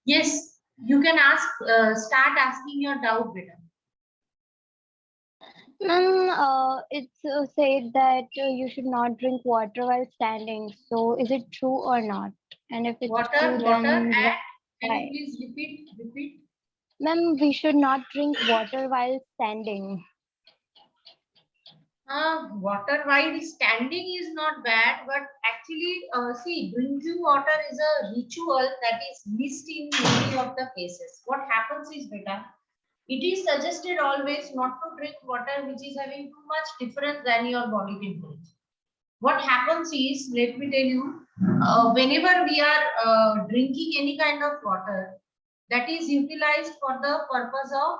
Yes, you can ask. Start asking your doubt, beta. Ma'am, it's said that you should not drink water while standing. So is it true or not? And if it's true, Water, then and can you why? please repeat? Ma'am, we should not drink water while standing. Water while standing is not bad, but actually, see, drinking water is a ritual that is missed in many of the cases. What happens is, beta, it is suggested always not to drink water which is having too much difference than your body temperature. What happens is, let me tell you, whenever we are drinking any kind of water, that is utilized for the purpose of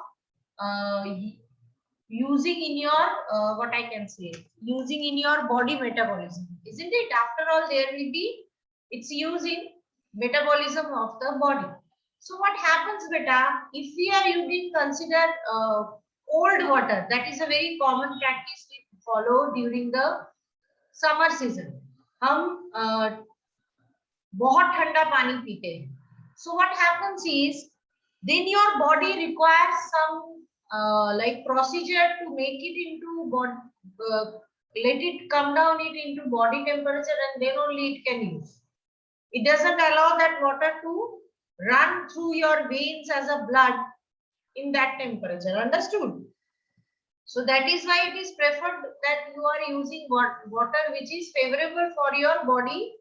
using in your what I can say, using in your body metabolism, isn't it? After all, there will be it's using metabolism of the body. So what happens, beta, if we are using consider cold water, that is a very common practice we follow during the summer season हम बहुत ठंडा पानी पीते हैं. So what happens is then your body requires some like procedure to make it into body, let it come down it into body temperature, and then only it can use. It doesn't allow that water to run through your veins as a blood in that temperature. Understood? So that is why it is preferred that you are using water which is favorable for your body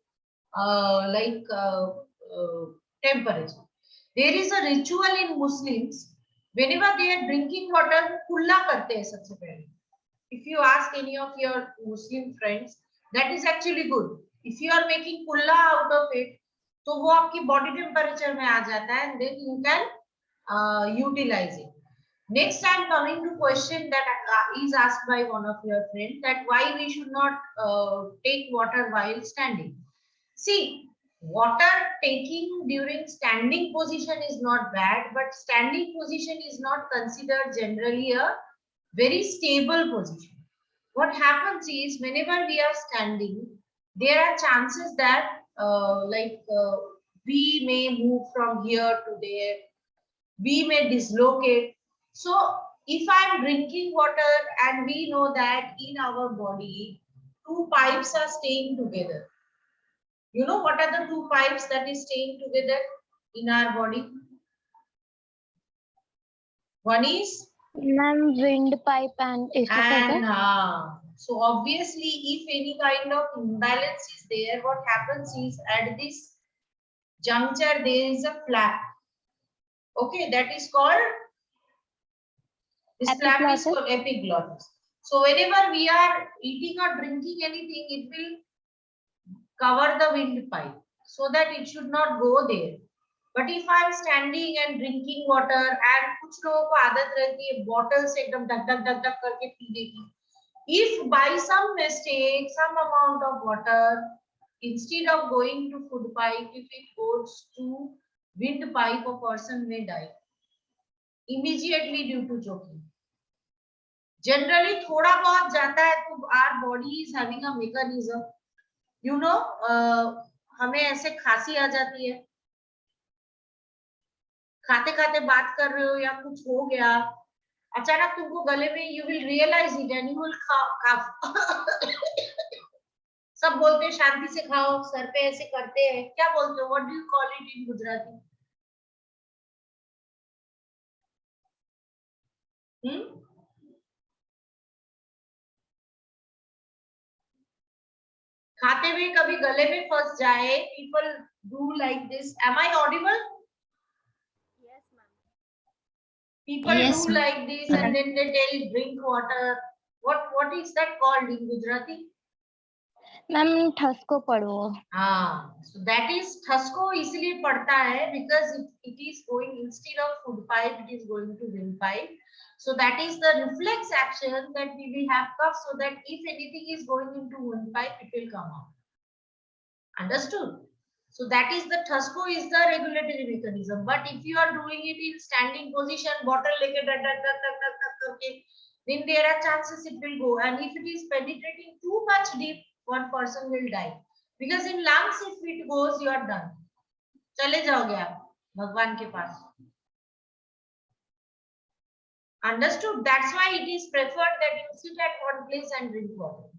temperature. There is a ritual in Muslims. Whenever they are drinking water, kulla karte hai sabse pehle. If you ask any of your Muslim friends, that is actually good. If you are making kulla out of it, तो वो आपकी body temperature में आ जाता है, and then you can utilize it. Next, I am coming to question that is asked by one of your friends, that why we should not take water while standing. See, water taking during standing position is not bad, but standing position is not considered generally a very stable position. What happens is whenever we are standing, there are chances that we may move from here to there, we may dislocate. So if I'm drinking water and we know that in our body, two pipes are staying together. You know what are the two pipes that is staying together in our body? One is? Ma'am, windpipe and So obviously if any kind of imbalance is there, what happens is at this juncture there is a flap. Okay, that is called, this flap is called epiglottis. So whenever we are eating or drinking anything, it will cover the windpipe so that it should not go there. But if I am standing and drinking water, and कुछ लोगों को आदत रहती है bottle से एकदम ढक ढक ढक ढक करके पीने की. If by some mistake some amount of water instead of going to food pipe, if it goes to windpipe, a person may die immediately due to choking. Generally थोड़ा बहुत जाता है तो our body is having a mechanism, you know, हमें ऐसे खांसी आ जाती है, खाते खाते बात कर रहे हो या कुछ हो गया, अचानक तुमको गले में, you will realise it and you will सब बोलते हैं शांति से खाओ, सर पे ऐसे करते हैं, क्या बोलते हो, what do you call it in Gujarati? खाते हुए कभी गले में फंस जाए, people do like this. Am I audible? People do like this, and then they tell drink water. What is that called in Gujarati? Ma'am, ठसको पड़ो. So that is ठसको इसलिए पड़ता है because it is going, instead of food pipe, it is going to windpipe. So that is the reflex action that we will have cough, so that if anything is going into windpipe, it will come out. Understood? So that is the ठसको is the regulatory mechanism. But if you are doing it in standing position, bottle लेके duck duck duck duck duck duck करके, then there are chances it will go. And if it is penetrating too much deep, one person will die. Because in lungs, if it goes, you are done. चले जाओगे आप. भगवान के पास. Understood? That's why it is preferred that you sit at one place and drink water.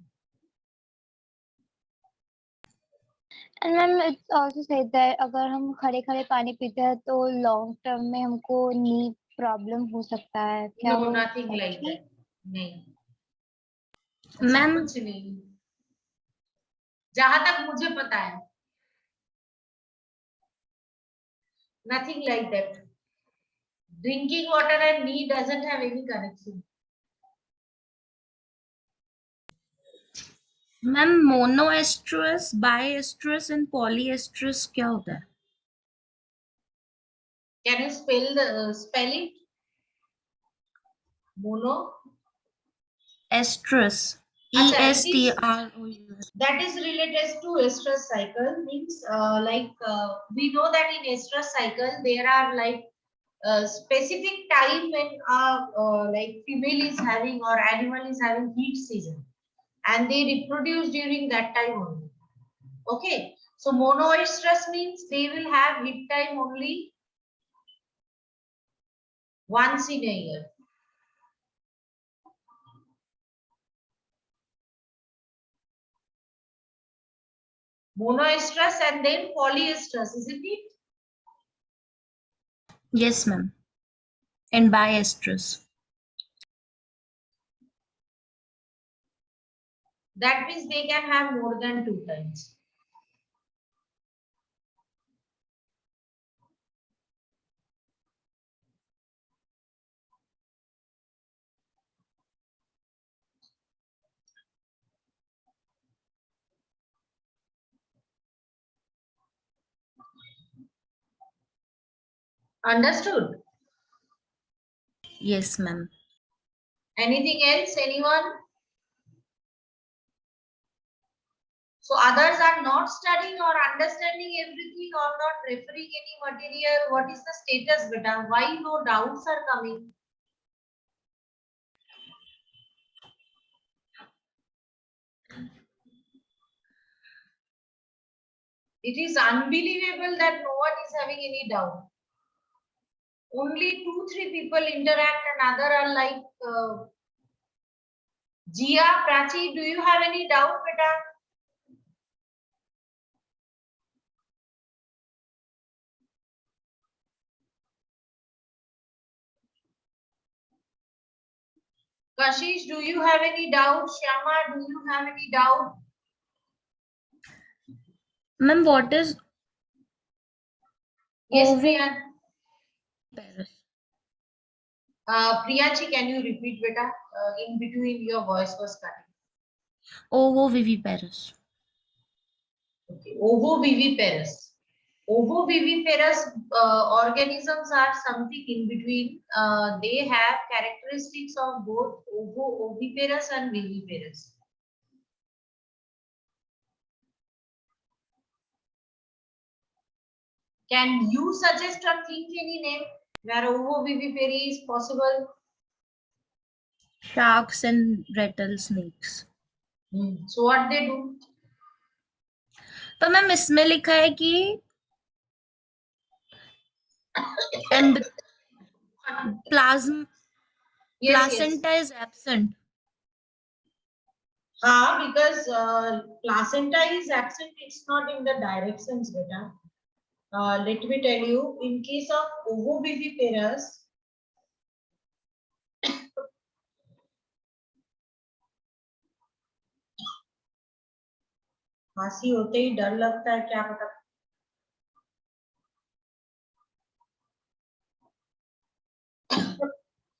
And ma'am, it's also said that अगर हम खड़े खड़े पानी पीते हैं तो long term में हमको knee problem हो सकता है. क्या No, वो nothing है like ठीक? that. नहीं. ऐसा मैम कुछ नहीं. जहां तक मुझे पता है. Nothing like that. Drinking water and knee doesn't have any connection. Ma'am monoestrus, biestrus and polyestrus क्या होता है? Can you spell it? Mono. Estrus, अच्छा, it is ESTROUS. that is related to estrus cycle. Means we know that in estrus cycle there are like specific time when like female is having or animal is having heat season, and they reproduce during that time only. Okay, so monoestrus means they will have heat time only once in a year. Monoestrus and then polyestrus, isn't it? Yes, ma'am. And biestrus. That means they can have more than 2 times. Understood? Yes, ma'am. Anything else? Anyone? So others are not studying or understanding everything or not referring any material. What is the status, beta? Why no doubts are coming? It is unbelievable that no one is having any doubt. Only 2-3 people interact and other are like Jia, Prachi, do you have any doubt, beta? Kashish, do you have any doubt? Shyama, do you have any doubt? Ma'am, what is Yes, ovo Priya. Paris? Priyachi, can you repeat, beta? In between, your voice was cutting. Ovoviviparous. Okay. Ovoviviparous. Ovoviviparous organisms are something in between. They have characteristics of both ovoviviparous and viviparous. Can you suggest or think any name where ovovivipary is possible? Sharks and rattlesnakes. So what they do? तो ma'am इसमें लिखा है कि Yes, yes. placenta is absent. Because placenta is absent, it's not in the directions, beta. Let me tell you, in case of ovoviviparous, खांसी होते ही डर लगता है, क्या पता.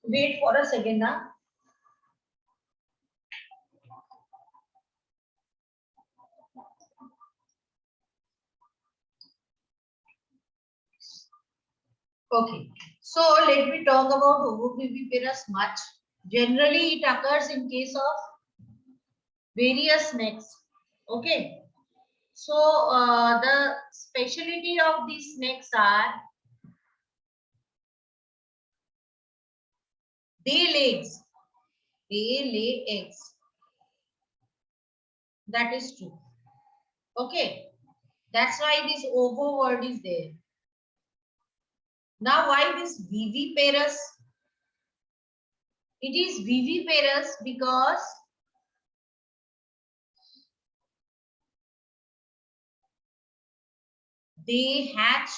Wait for a second, ना. Okay, so let me talk about ovoviviparous much. Generally, it occurs in case of various snakes. Okay, so the speciality of these snakes are they lay eggs. They lay eggs. That is true. Okay, that's why this ovo word is there. Now, why this viviparous? It is viviparous because they hatch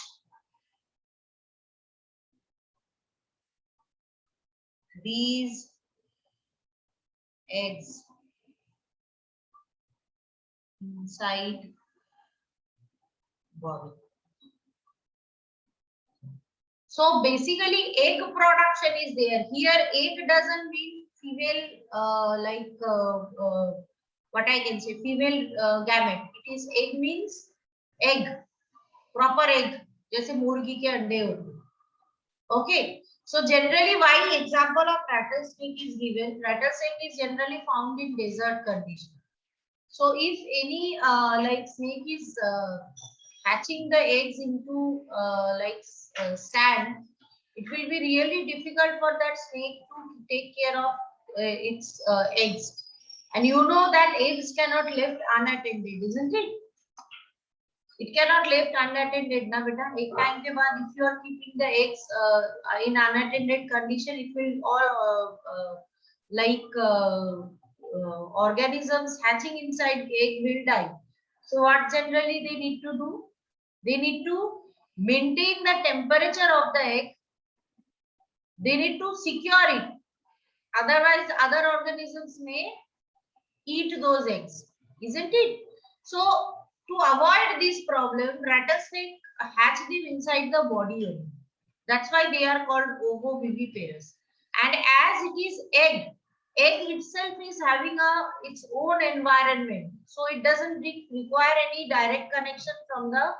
these eggs inside body. So basically, egg production is there. Here, egg doesn't mean female, what I can say, female gamete. It is egg means egg, proper egg, जैसे मुर्गी के अंडे होते हैं. Okay. So generally, why example of rattlesnake is given? Rattlesnake is generally found in desert condition. So if any snake is hatching the eggs into sand, it will be really difficult for that snake to take care of its eggs. And you know that eggs cannot left unattended, isn't it? It cannot left unattended, na beta. Ek time ke baad, if you are keeping the eggs in unattended condition, it will all organisms hatching inside egg will die. So what generally they need to do? They need to maintain the temperature of the egg. They need to secure it. Otherwise, other organisms may eat those eggs, isn't it? So to avoid this problem, rattlesnake hatch them inside the body only. That's why they are called ovoviviparous. And as it is egg itself is having its own environment, so it doesn't require any direct connection from the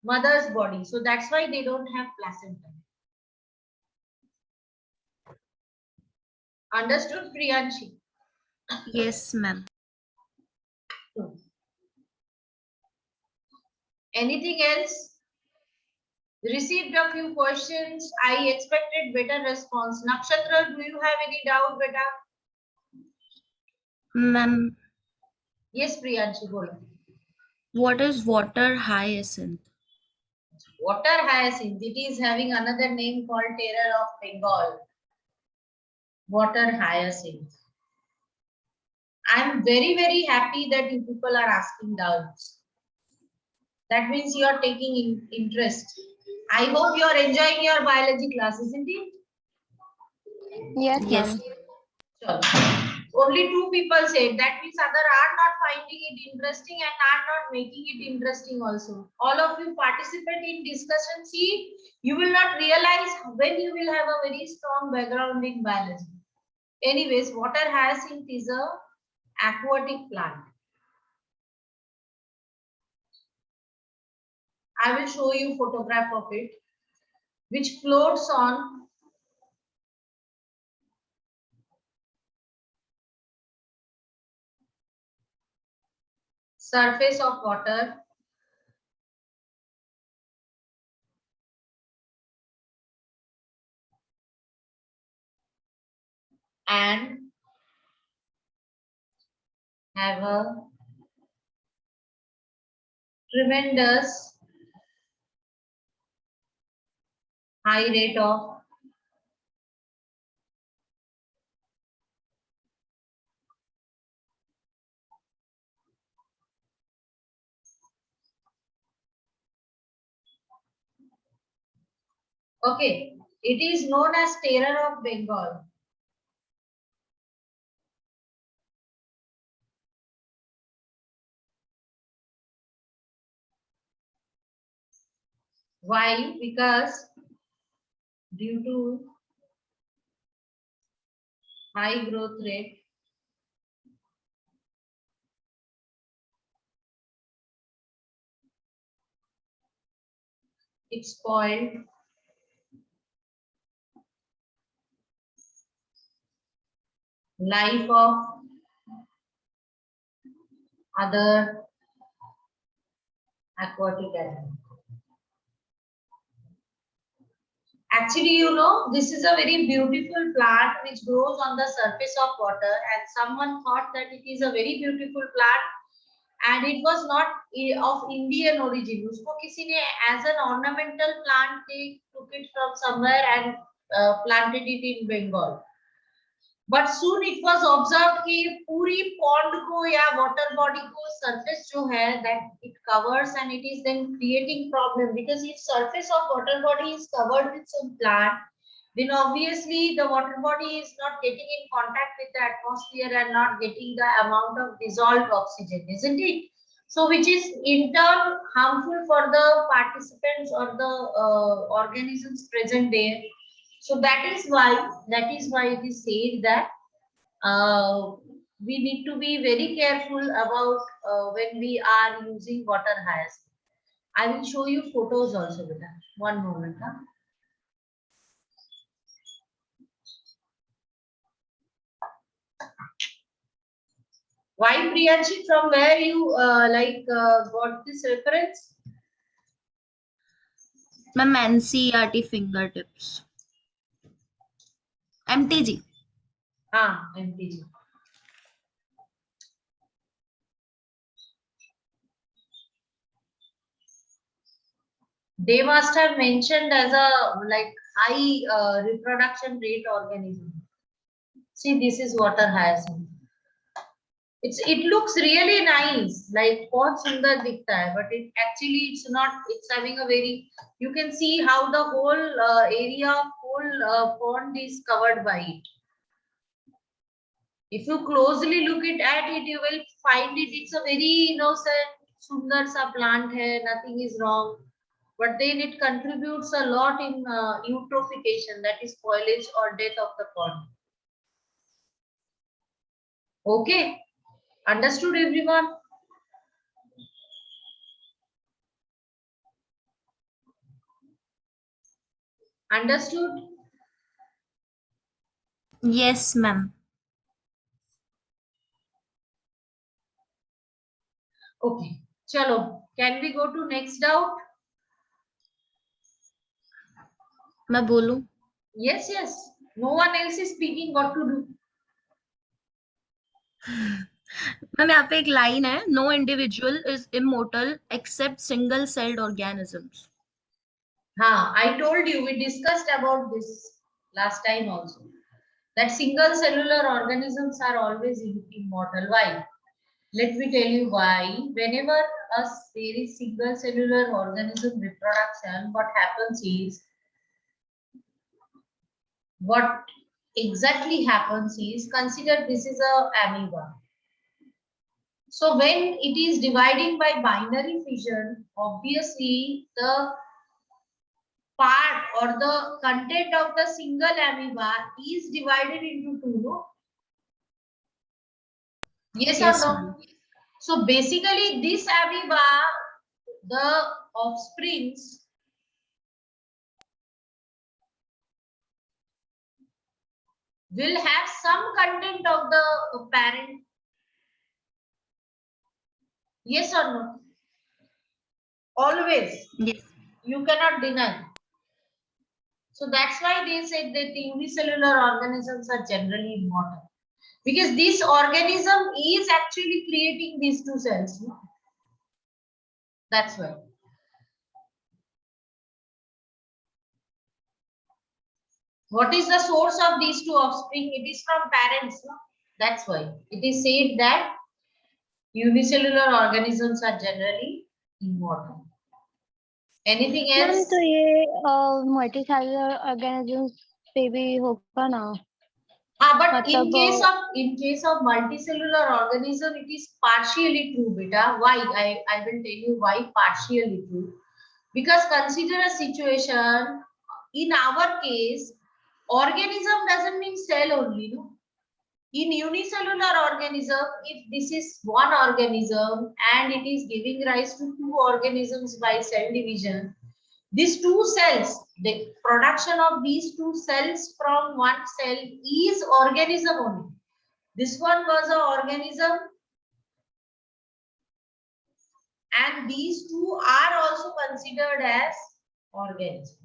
mother's body. So that's why they don't have placenta. Understood, Priyanshi? Yes, ma'am. Anything else? Received a few questions. I expected better response. Nakshatra, do you have any doubt, beta? Ma'am, Yes, Priyanshi, bolo. what is water hyacinth? Water hyacinth. It is having another name called terror of Bengal. Water hyacinth. I am very, very happy that you people are asking doubts. That means you are taking interest. I hope you are enjoying your biology class, isn't it? Yes, Yes. ma'am. Sure. Only two people said. That means other are not finding it interesting and are not making it interesting also. All of you participate in discussion. See, you will not realize when you will have a very strong background in biology. Anyways, water hyacinth is a aquatic plant. I will show you photograph of it, which floats on surface of water. And have a tremendous high rate of okay. It is known as terror of Bengal. Why? Because due to high growth rate, it spoiled life of other aquatic animals. Actually, you know, this is a very beautiful plant which grows on the surface of water, and someone thought that it is a very beautiful plant and it was not of Indian origin. उसको किसी ने as an ornamental plant they took it from somewhere and planted it in Bengal. But soon it was observed कि पूरी pond को या water body को surface जो है that it covers and it is then creating problem, because if surface of water body is covered with some plant, then obviously the water body is not getting in contact with the atmosphere and not getting the amount of dissolved oxygen, isn't it? So which is in turn harmful for the participants or the organisms present there. So that is why it is said that we need to be very careful about when we are using water hyacinth. I will show you photos also, beta. One moment. Huh? Why, Priyanshi, from where you got this reference? Ma'am, NCERT fingertips. MTG. MTG. They must have mentioned as a like high reproduction rate organism. See, this is water hyacinth. It looks really nice, like बहुत सुंदर दिखता है, but it actually it's not. It's having a very. You can see how the whole area, whole pond is covered by it. If you closely look at it, you will find it. It's a very innocent, sundar sa plant hai. Nothing is wrong, but then it contributes a lot in eutrophication, that is spoilage or death of the pond. Okay, understood, everyone? Understood? Yes, ma'am. Okay, chalo. Can we go to next doubt? मैं बोलूं? Yes, yes. No one else is speaking. What to do? Ma'am यहाँ पे एक line है, no individual is immortal except single celled organisms. I told you, we discussed about this last time also. That single cellular organisms are always immortal. Why? Let me tell you why. Whenever there is single cellular organism reproduction, what happens is, what exactly happens is, consider this is a amoeba. So when it is dividing by binary fission, obviously the part or the content of the single amoeba is divided into two, no? Yes, Yes, or no? ma'am. So basically this amoeba, the offsprings, will have some content of the parent. Yes or no? Always. Yes. You cannot deny. So that's why they said that the unicellular organisms are generally immortal. Because this organism is actually creating these two cells. No? That's why. What is the source of these two offspring? It is from parents. No? That's why. It is said that unicellular organisms are generally immortal. Anything ma'am else? तो ये multicellular organisms पे भी होगा ना? But in मतलब case of multicellular organism, it is partially true, beta. Why? I will tell you why partially true. Because consider a situation, in our case, organism doesn't mean cell only, no? In unicellular organism, if this is one organism and it is giving rise to two organisms by cell division, these two cells, the production of these two cells from one cell is organism only. This one was an organism and these two are also considered as organism.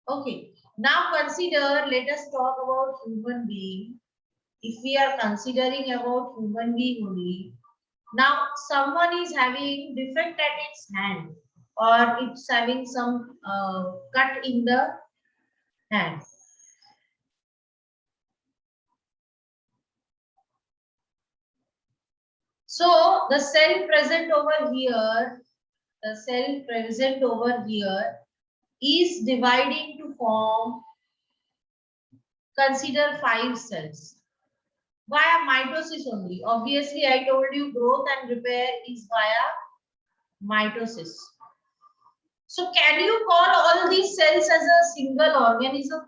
Okay, now consider, let us talk about human being. if we are considering about human being only, now someone is having defect at its hand or it's having some cut in the hand. So the cell present over here, is dividing to form, consider 5 cells via mitosis only. Obviously, I told you growth and repair is via mitosis. So can you call all these cells as a single organism?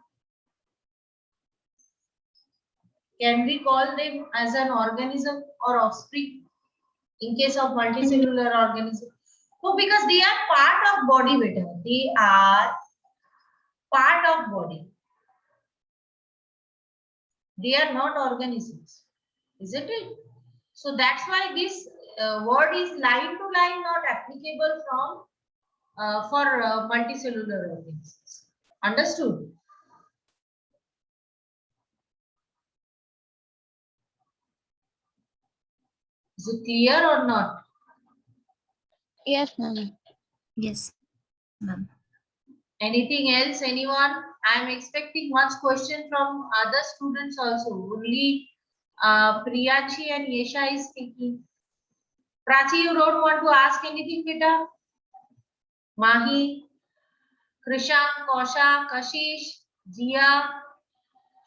Can we call them as an organism or offspring in case of multicellular organism? So because they are part of body better. They are part of body. They are not organisms, isn't it? So that's why this word is line to line not applicable from for multicellular organisms. Understood? Is it clear or not? Yes, ma'am. Yes, ma'am. Anything else, anyone? I am expecting much question from other students also. Only Priyachi and Yesha is speaking. Prachi, you don't want to ask anything, beta? Mahi, Krishan, Kosha, Kashish, Jia,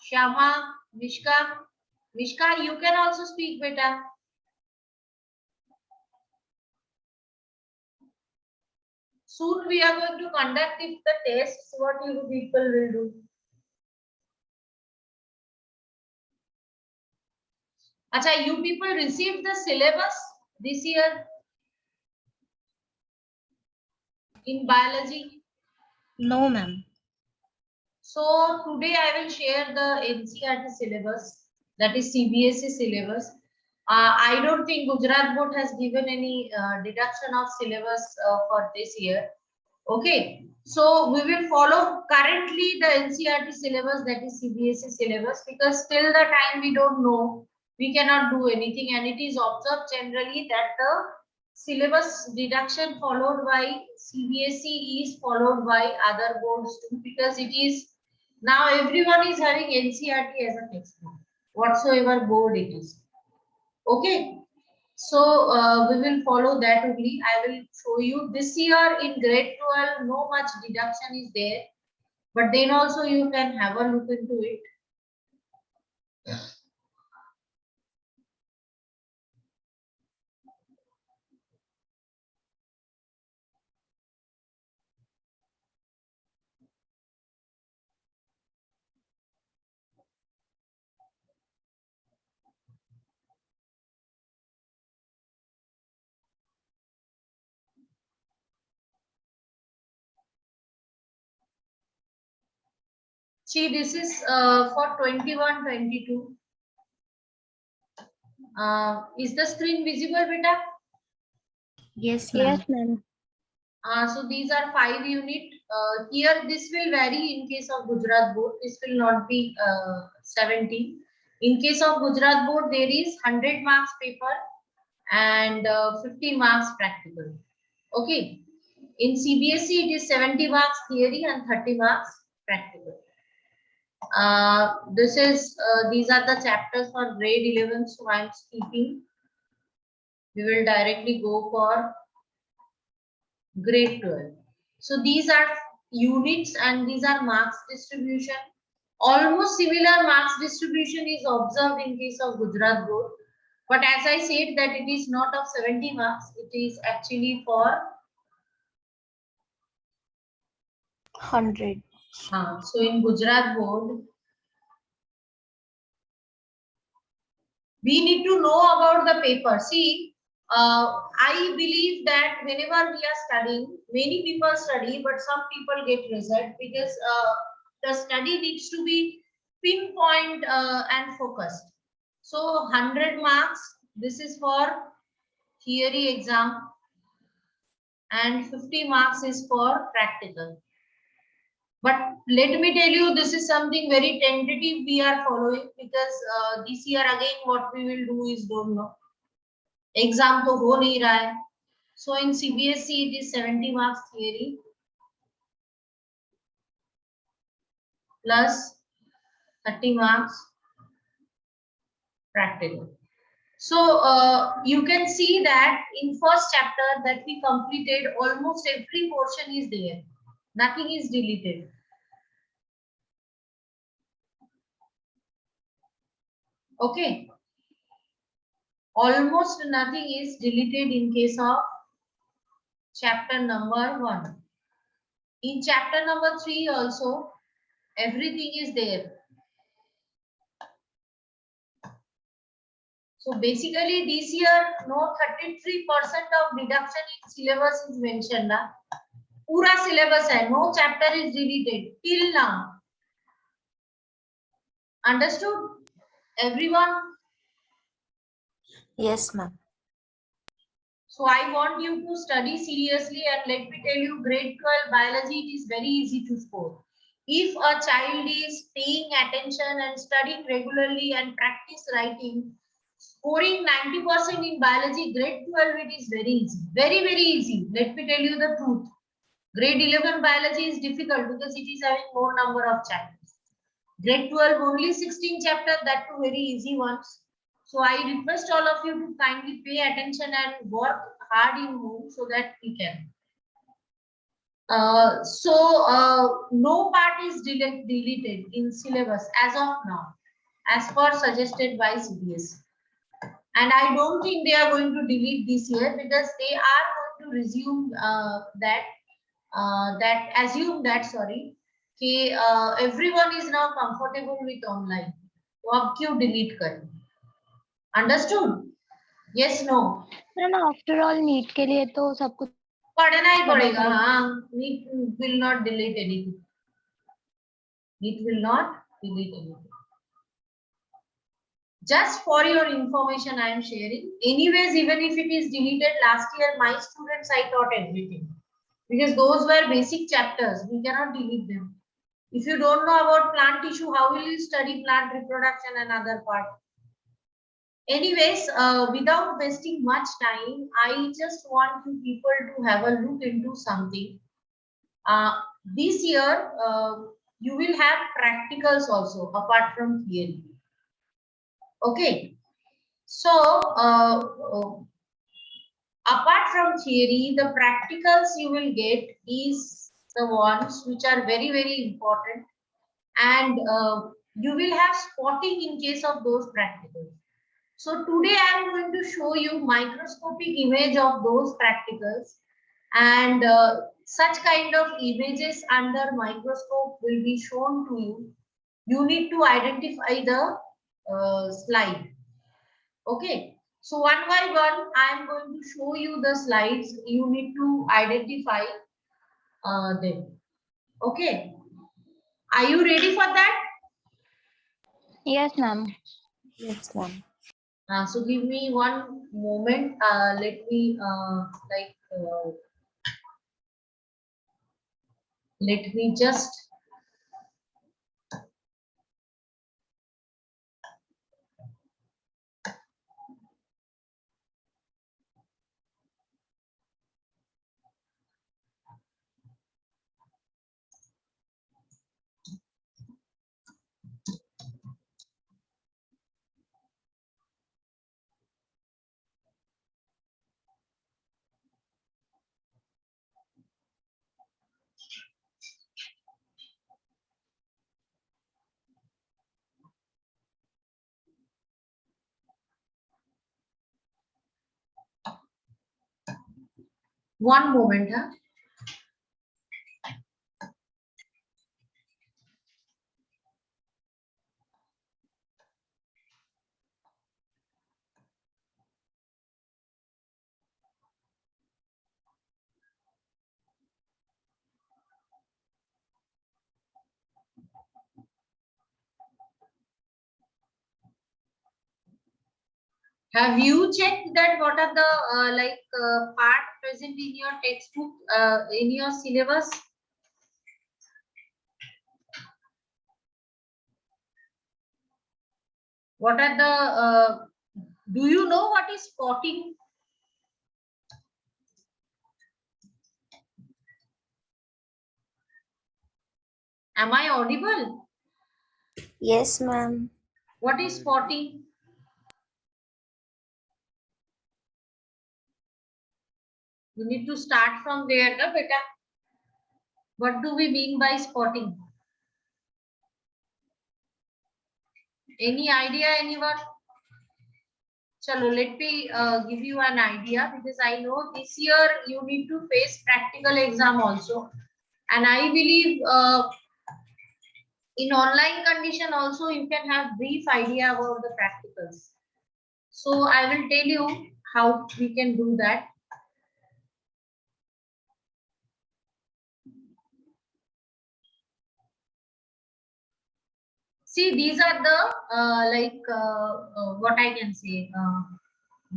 Shama, Mishka. Mishka, you can also speak, beta. Soon we are going to conduct if the tests, what you people will do. Acha, you people received the syllabus this year in biology. No, ma'am. So today I will share the NCERT syllabus, that is CBSE syllabus. I don't think Gujarat Board has given any deduction of syllabus for this year. Okay, so we will follow currently the NCERT syllabus, that is CBSE syllabus, because till the time we don't know, we cannot do anything, and it is observed generally that the syllabus deduction followed by CBSE is followed by other boards too, because it is now everyone is having NCERT as a textbook, whatsoever board it is. Okay. So we will follow that only. I will show you this year in grade 12, no much deduction is there, but then also you can have a look into it. See, this is for 21-22. Is the screen visible, beta? Yes, ma'am. Yes, ma'am. So these are 5 unit. Here this will vary in case of Gujarat board. This will not be 17. In case of Gujarat board, there is 100 marks paper and 50 marks practical. Okay. In CBSE, it is 70 marks theory and 30 marks practical. These are the chapters for grade 11. So I am skipping. We will directly go for grade 12. So these are units and these are marks distribution. Almost similar marks distribution is observed in case of Gujarat board. But as I said that it is not of 70 marks, it is actually for 100. so in Gujarat board, we need to know about the paper. See, I believe that whenever we are studying, many people study, but some people get result because the study needs to be pinpoint and focused. So 100 marks, this is for theory exam, and 50 marks is for practical. But let me tell you, this is something very tentative we are following, because this year again what we will do is don't know. Exam तो हो नहीं रहा है. So in CBSE it is 70 marks theory plus 30 marks practical. So you can see that in first chapter that we completed, almost every portion is there. Nothing is deleted. Okay. Almost nothing is deleted in case of chapter number 1. In chapter number 3 also, everything is there. So basically this year, no 33% of deduction in syllabus is mentioned. Na? Pura syllabus hai, no chapter is deleted till now. Understood? Everyone? Yes, ma'am. So I want you to study seriously, and let me tell you, grade 12 biology, it is very easy to score. If a child is paying attention and studying regularly and practice writing, scoring 90% in biology, grade 12, it is very easy. Very, very easy. Let me tell you the truth. Grade 11 biology is difficult because it is having more number of chapters. Grade 12, only 16 chapters, that too very easy ones. So I request all of you to kindly pay attention and work hard in home so that we can. No part is deleted in syllabus as of now, as per suggested by CBSE. And I don't think they are going to delete this year, because they are going to resume assume that everyone is now comfortable with online. तो अब क्यों delete करें? Understood? Yes, no? Ma'am after all NEET के लिए तो सब कुछ पढ़ना ही पड़ेगा. हाँ, NEET will not delete anything. NEET will not delete anything. Just for your information, I am sharing. Anyways, even if it is deleted, last year my students, I taught everything, because those were basic chapters. We cannot delete them. If you don't know about plant tissue, how will you study plant reproduction and other part? Anyways, without wasting much time, I just want you people to have a look into something. This year, you will have practicals also apart from theory. Okay. So, apart from theory, the practicals you will get is the ones which are very, very important, and you will have spotting in case of those practicals. So today I am going to show you microscopic image of those practicals, and such kind of images under microscope will be shown to you. You need to identify the slide. Okay. So one by one, I am going to show you the slides. You need to identify them. Okay. Are you ready for that? Yes ma'am. Yes, ma'am. So give me one moment. Let me let me just one moment. Huh? Have you checked that what are the part present in your textbook, in your syllabus? What are the, do you know what is spotting? Am I audible? Yes, ma'am. What is spotting? You need to start from there, na beta. What do we mean by spotting? Any idea, anyone? Chalo, let me give you an idea, because I know this year you need to face practical exam also, and I believe in online condition also you can have brief idea about the practicals. So I will tell you how we can do that. See, these are the what I can say.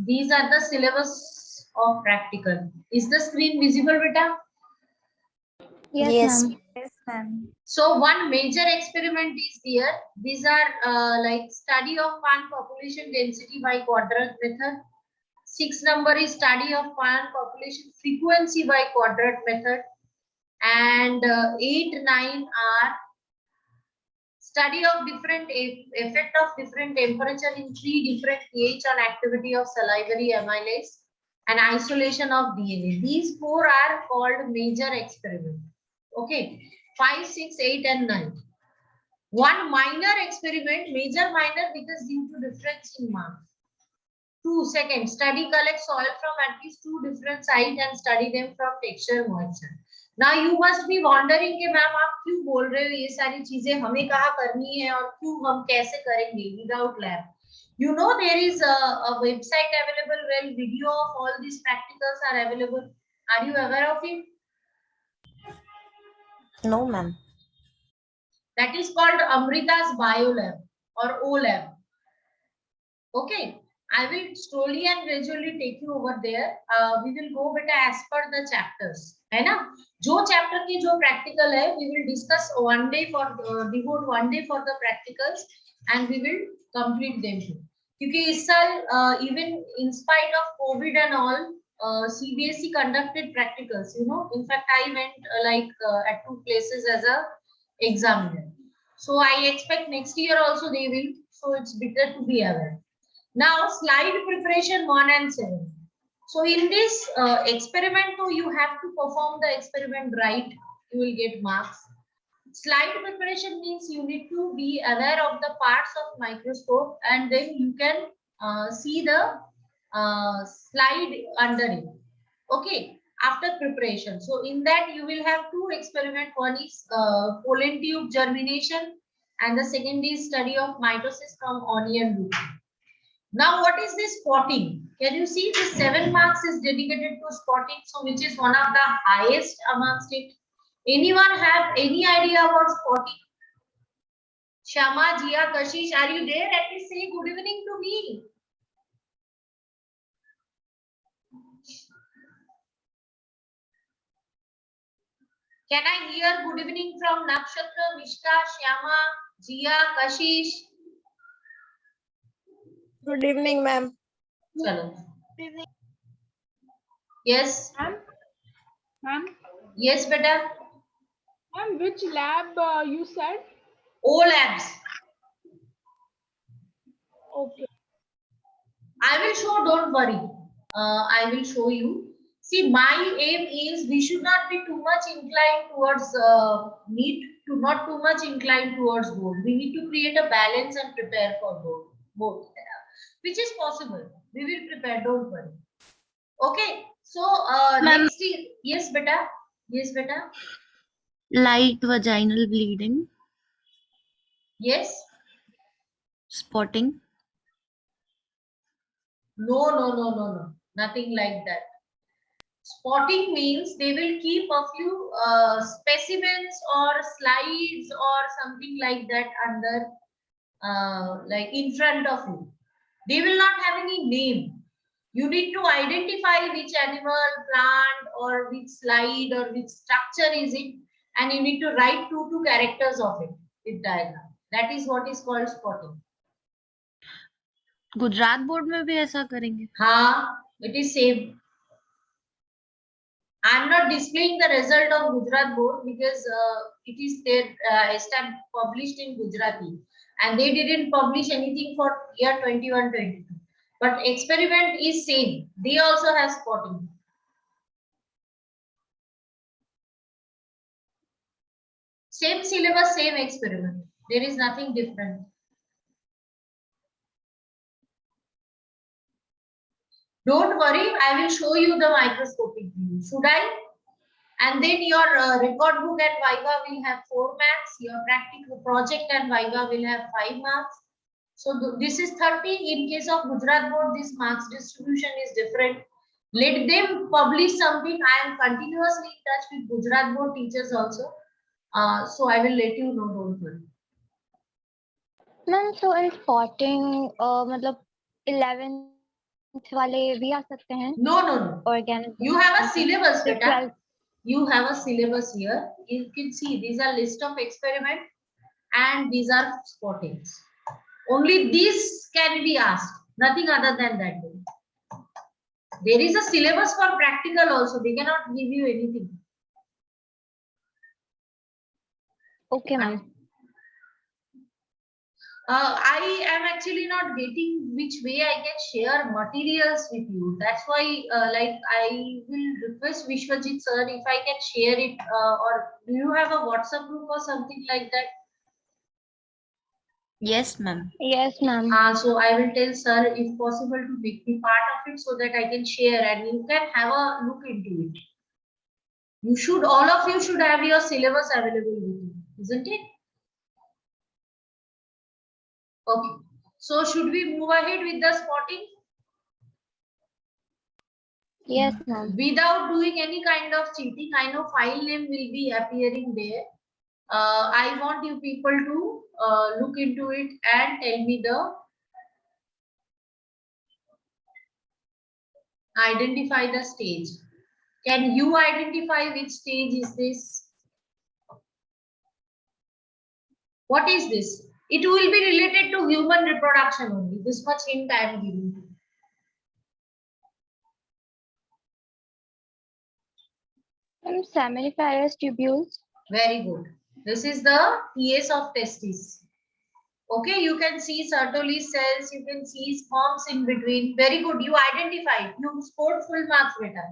These are the syllabus of practical. Is the screen visible, beta? Yes, Yes. ma'am. Yes, ma'am. So one major experiment is here. These are like study of plant population density by quadrant method. 6 number is study of plant population frequency by quadrant method. And 8, 9 are study of different effect of different temperature in 3 different pH on activity of salivary amylase and isolation of DNA. These 4 are called major experiment. Okay, 5, 6, 8 and 9. One minor experiment, major minor because due to difference in marks. 2, second, study collect soil from at least 2 different sites and study them from texture moisture. Now you must be wondering कि ma'am आप क्यों बोल रहे हो ये सारी चीजें हमें कहाँ करनी है और क्यों हम कैसे करेंगे without lab. You know there is a website available where video of all these practicals are available. Are you aware of it? No, ma'am. That is called Amrita's BioLab or OLab. Okay, I will slowly and gradually take you over there. We will go beta as per the chapters, है ना? जो chapter की जो practical है, we will discuss one day for devote one day for the practicals, and we will complete them too. क्योंकि इस साल even in spite of COVID and all, CBSE conducted practicals. You know, in fact, I went at 2 places as a examiner. So I expect next year also they will. So it's better to be aware. Now slide preparation 1 and 7. So in this experiment, you have to perform the experiment right. You will get marks. Slide preparation means you need to be aware of the parts of microscope, and then you can see the slide under it. Okay, after preparation. So in that you will have 2 experiments. One is pollen tube germination, and the second is study of mitosis from onion root. Now, what is this spotting? Can you see the 7 marks is dedicated to spotting, so which is one of the highest amongst it. Anyone have any idea about spotting? Shama, Jia, Kashish, are you there? At least say good evening to me. Can I hear good evening from Nakshatra, Mishka, Shyama, Jia, Kashish? Good evening, ma'am. Chalo. Yes. Ma'am, Yes, beta. ma'am, which lab you said? O labs. Okay. I will show, don't worry. I will show you. See, my aim is we should not be too much inclined towards not too much inclined towards both. We need to create a balance and prepare for both, which is possible. We will prepare, don't worry. Okay. So next is, yes, beta. Yes, beta. Light vaginal bleeding, Yes. spotting, No. Nothing like that. Spotting means they will keep a few specimens or slides or something like that under, like in front of you. They will not have any name. You need to identify which animal, plant, or which slide or which structure is it, and you need to write 2 characters of it with diagram. That is what is called spotting. Gujarat board में भी ऐसा करेंगे? हाँ, it is same. I'm not displaying the result of Gujarat board because it is there published in Gujarati, and they didn't publish anything for year 21-22. But experiment is same. They also have spotting. Same syllabus, same experiment. There is nothing different. Don't worry, I will show you the microscopic view. Should I? And then your record book and Viva will have 4 marks. Your practical project and Viva will have 5 marks. So this is 30. In case of Gujarat board, this marks distribution is different. Let them publish something. I am continuously in touch with Gujarat board teachers also. So I will let you know. Don't worry. Ma'am so in spotting मतलब 11th वाले भी आ सकते हैं No, no, no. organism You have a syllabus, तो beta. 12th You have a syllabus here. You can see these are list of experiment and these are spottings. Only this can be asked. Nothing other than that. There is a syllabus for practical also. They cannot give you anything. okay ma'am. I am actually not getting which way I can share materials with you. That's why like I will request Vishwajit sir if I can share it or do you have a WhatsApp group or something like that? Yes, ma'am. Yes ma'am. So I will tell sir if possible to make me part of it so that I can share and you can have a look into it. You should, all of you should have your syllabus available with you, isn't it? Okay. So should we move ahead with the spotting? Yes ma'am. Without doing any kind of cheating, I know file name will be appearing there. I want you people to look into it and tell me the identify the stage. Can you identify which stage is this? What is this? It will be related to human reproduction only. This much hint I am giving you. Seminiferous tubules. Very good. This is the TS of testis. Okay, you can see Sertoli cells, you can see sperms in between. Very good. You identified. You scored full marks, beta.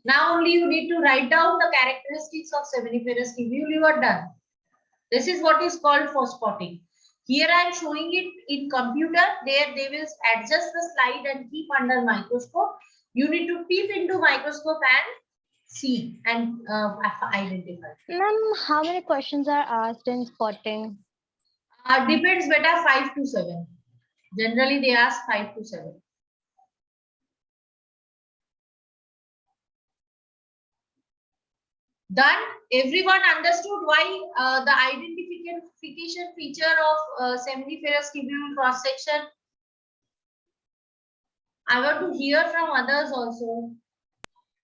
Now only you need to write down the characteristics of seminiferous tubule. You are done. This is what is called for spotting. Here I am showing it in computer. There they will adjust the slide and keep under microscope. You need to peep into microscope and see and identify. Ma'am, how many questions are asked in spotting? Depends, beta, 5 to 7. Generally, they ask 5 to 7. Done. Everyone understood why the identification feature of seminiferous tubule cross section? I want to hear from others also.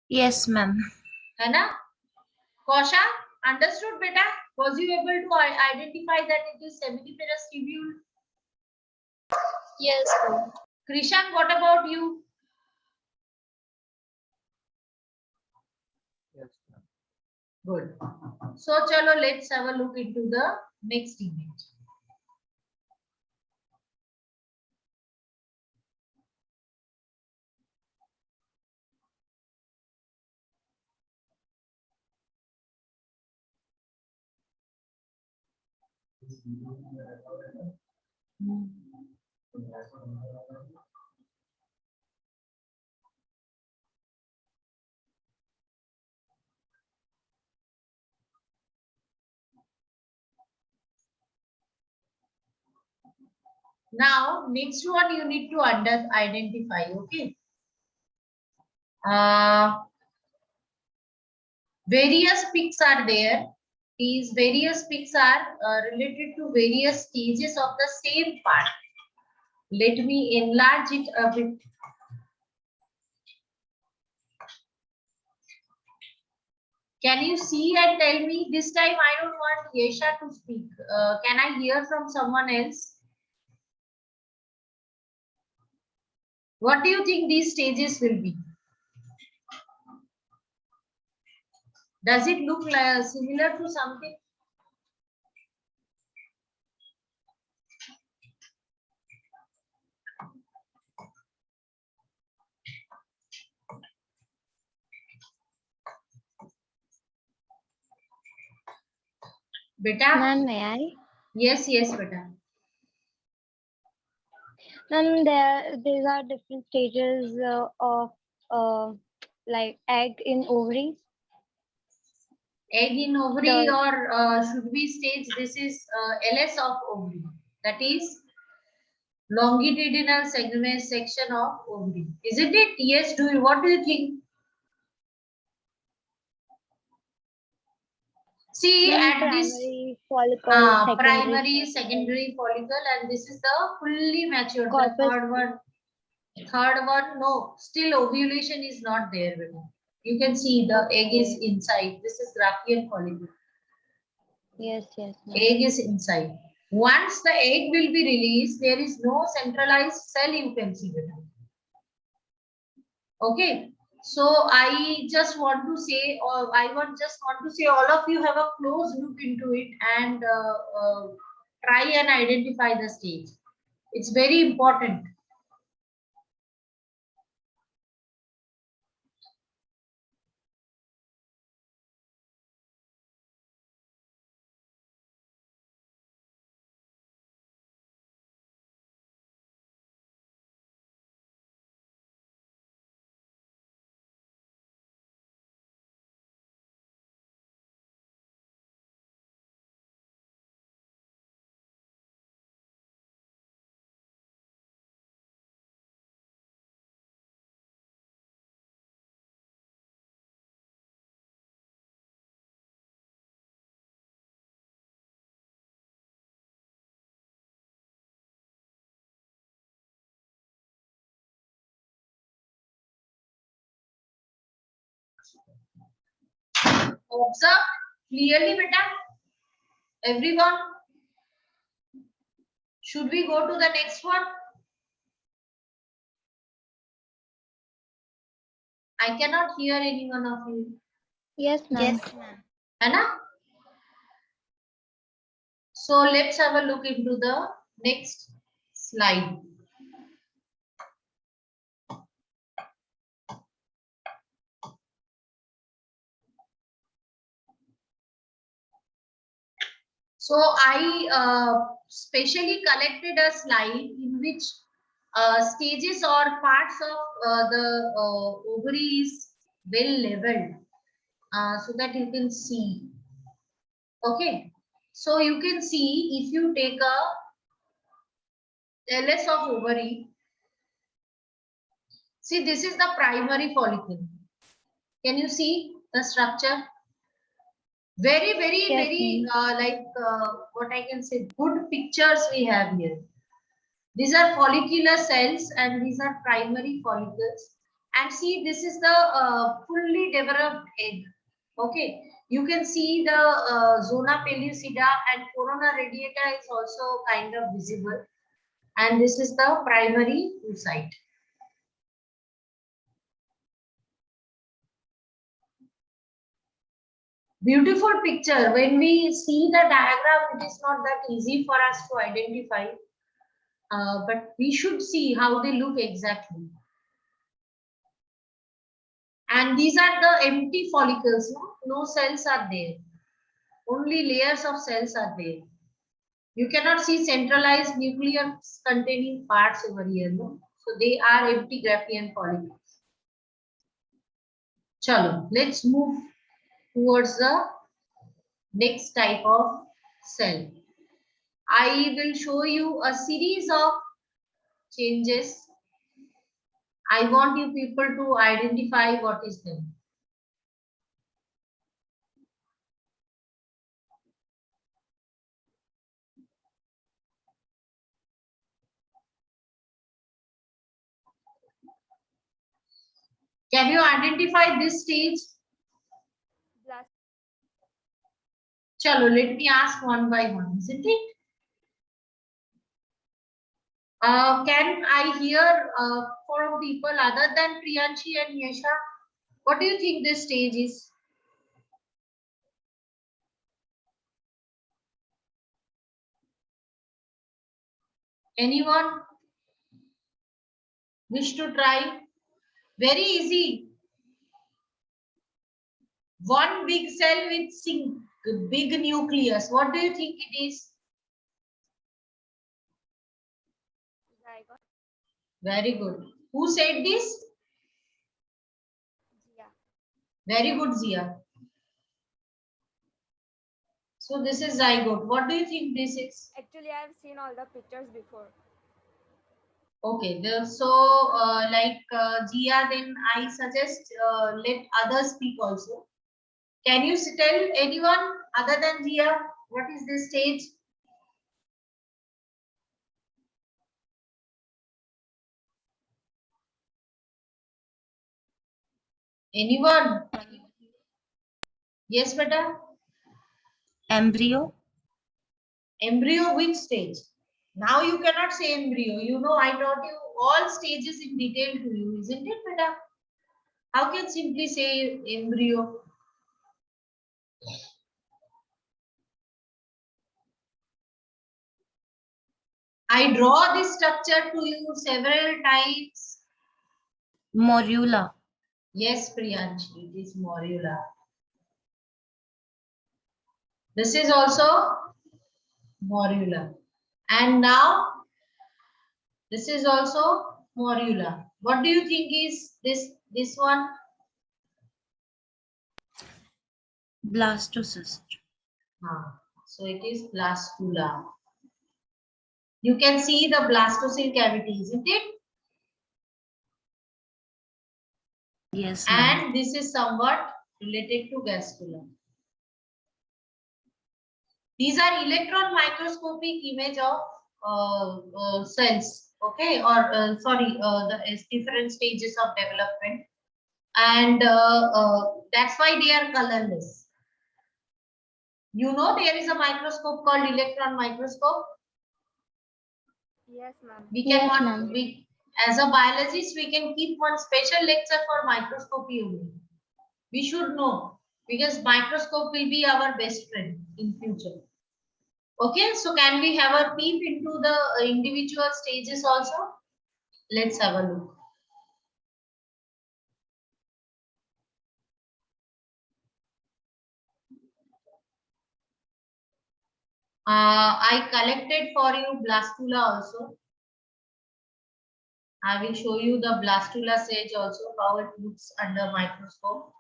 Yes, ma'am. है ना? Kosha, understood, beta? Was you able to identify that it is seminiferous tubule? Yes, ma'am. Krishan, what about you? Yes, ma'am. Good. So, chalo, let's have a look into the next image. Now, next one you need to identify, okay? Various peaks are there. These various peaks are related to various stages of the same part. Let me enlarge it a bit. Can you see and tell me? This time I don't want Yesha to speak. Can I hear from someone else? What do you think these stages will be? Does it look like similar to something? Beta? Ma'am, may I? Yes, beta. Ma'am, these are different stages of like egg in ovaries. Egg in ovary, The or should we stage this is LS of ovary? That is longitudinal segment section of ovary. Isn't it? Yes, what do you think? See, ma'am, at this primary follicle, secondary primary, follicle, secondary follicle, and this is the fully matured, the corpus. third one. Third one, no, still ovulation is not there. Beta. You can see the egg is Okay. inside. This is Graafian follicle. Yes, ma'am. Egg is inside. Once the egg will be released, there is no centralized cell you can see. Beta. Okay. So I just want to say, or just want to say, all of you have a close look into it and try and identify the stage. It's very important. Observe clearly, beta. Everyone. Should we go to the next one? I cannot hear any one of you. Yes, ma'am. Anna? So let's have a look into the next slide. So I specially collected a slide in which stages or parts of the ovary is well leveled, so that you can see. Okay. So you can see if you take a LS of ovary. See, this is the primary follicle. Can you see the structure? Very, Yes, ma'am. what I can say, good pictures we have here. These are follicular cells and these are primary follicles. And see, this is the fully developed egg. Okay. You can see the zona pellucida and corona radiata is also kind of visible. And this is the primary oocyte. Beautiful picture. When we see the diagram, it is not that easy for us to identify. But we should see how they look exactly. And these are the empty follicles. No cells are there. Only layers of cells are there. You cannot see centralized nucleus containing parts over here. No? So they are empty Graafian follicles. Chalo, let's move towards the next type of cell. I will show you a series of changes. I want you people to identify what is them. Can you identify this stage? Chalo, let me ask one by one, isn't it? Can I hear from people other than Priyanshi and Yesha? What do you think this stage is? Anyone wish to try? Very easy. One big cell with big nucleus. What do you think it is? Very good. Who said this? Very good, Zia. So this is zygote. What do you think this is? Actually, I have seen all the pictures before. Okay, Zia, then I suggest let others speak also. Can you tell anyone other than Zia what is this stage? Anyone? Yes, beta. Embryo. Embryo, which stage? Now you cannot say embryo. You know, I taught you all stages in detail to you, isn't it, beta? How can simply say embryo? I draw this structure to you several times. Morula. Yes, Priyanshi, it is morula. This is also morula. And now this is also morula. What do you think is this one? Blastocyst. So it is blastula. You can see the blastocele cavity, isn't it? Yes, ma'am. And this is somewhat related to gastrula. These are electron microscopic image of cells, okay, or the different stages of development, and that's why they are colorless. You know, there is a microscope called electron microscope. Yes, ma'am. Yes, ma'am. As a biologist, we can keep one special lecture for microscopy only. We should know, because microscope will be our best friend in future. Okay, so can we have a peep into the individual stages also? Let's have a look. I collected for you blastula also. I will show you the blastula stage also, how it looks under microscope.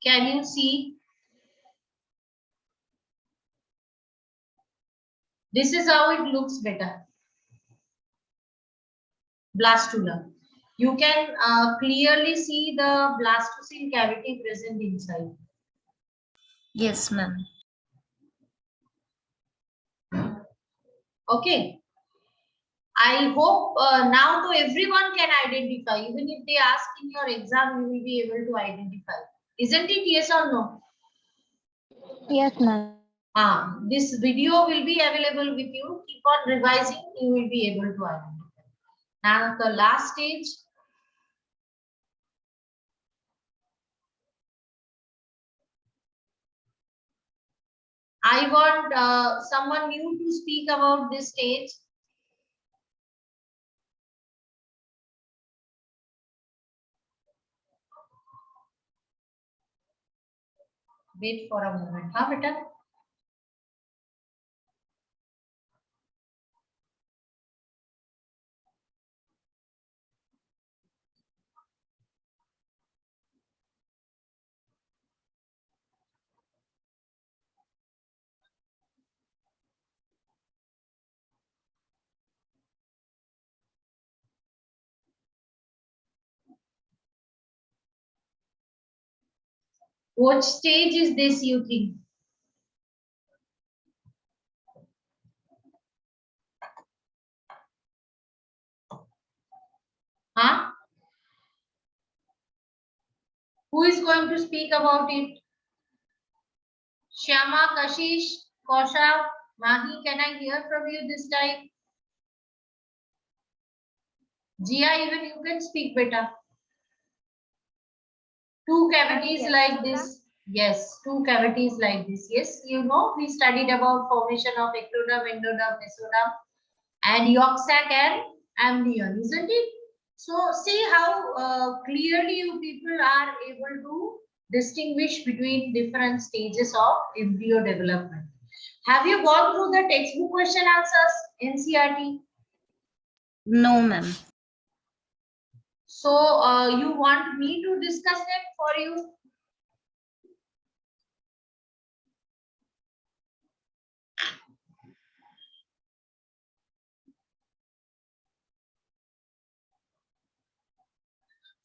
Can you see? This is how it looks better. Blastula. You can clearly see the blastocele cavity present inside. Yes, ma'am. Okay. I hope now to everyone can identify. Even if they ask in your exam, you will be able to identify. Isn't it yes or no? Yes, ma'am. This video will be available with you. Keep on revising, you will be able to identify. Now the last stage. I want someone new to speak about this stage. Wait for a moment. Beta? What stage is this, you think? Huh? Who is going to speak about it? Shyama, Kashish, Kaushav, Mahi, can I hear from you this time? Jia, even you can speak better. Two cavities Yes, like ma'am. this. Yes, two cavities like this. Yes, you know, we studied about formation of ectoderm, endoderm, mesoderm, and yolk sac and amnion, isn't it? So see how clearly you people are able to distinguish between different stages of embryo development. Have you gone through the textbook question answers, NCERT? No, ma'am. So you want me to discuss them for you?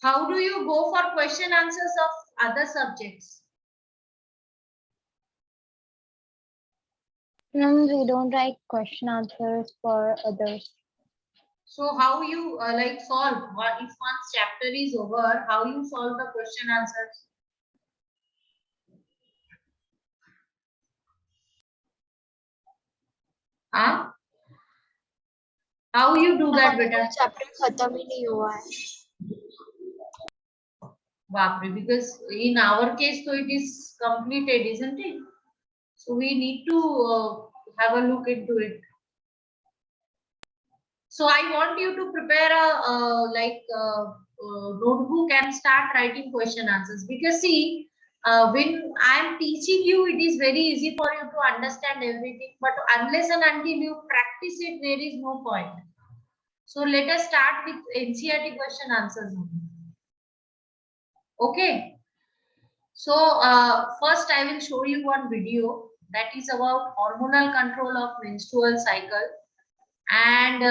How do you go for question answers of other subjects? Ma'am, we don't write question answers for others. So how you like solve? What if one chapter is over? How you solve the question answers? Huh? How you do that, beta? Chapter खत्म ही नहीं हुआ है. Baapre, because in our case, so it is completed, isn't it? So we need to have a look into it. So I want you to prepare a notebook and start writing question answers, because see, when I am teaching you, it is very easy for you to understand everything, but unless and until you practice it, there is no point. So let us start with NCERT question answers only. Okay. So first I will show you one video that is about hormonal control of menstrual cycle, and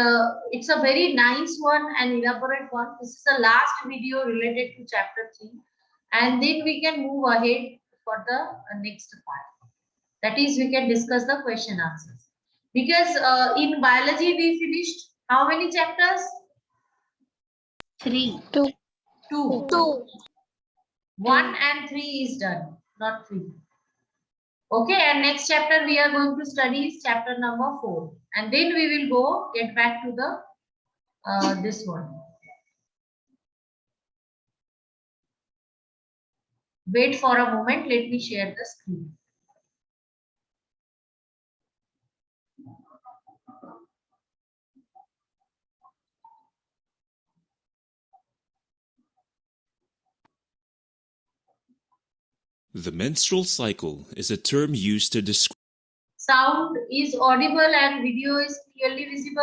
it's a very nice one and elaborate one. This is the last video related to chapter 3, and then we can move ahead for the next part. That is, we can discuss the question answers, because in biology we finished how many chapters? 3. Two. 1 and 3 is done, not 3. Okay, and next chapter we are going to study is chapter number 4, and then we will go get back to the this one. Wait for a moment, let me share the screen. The menstrual cycle is a term used to describe Sound is audible and video is clearly visible.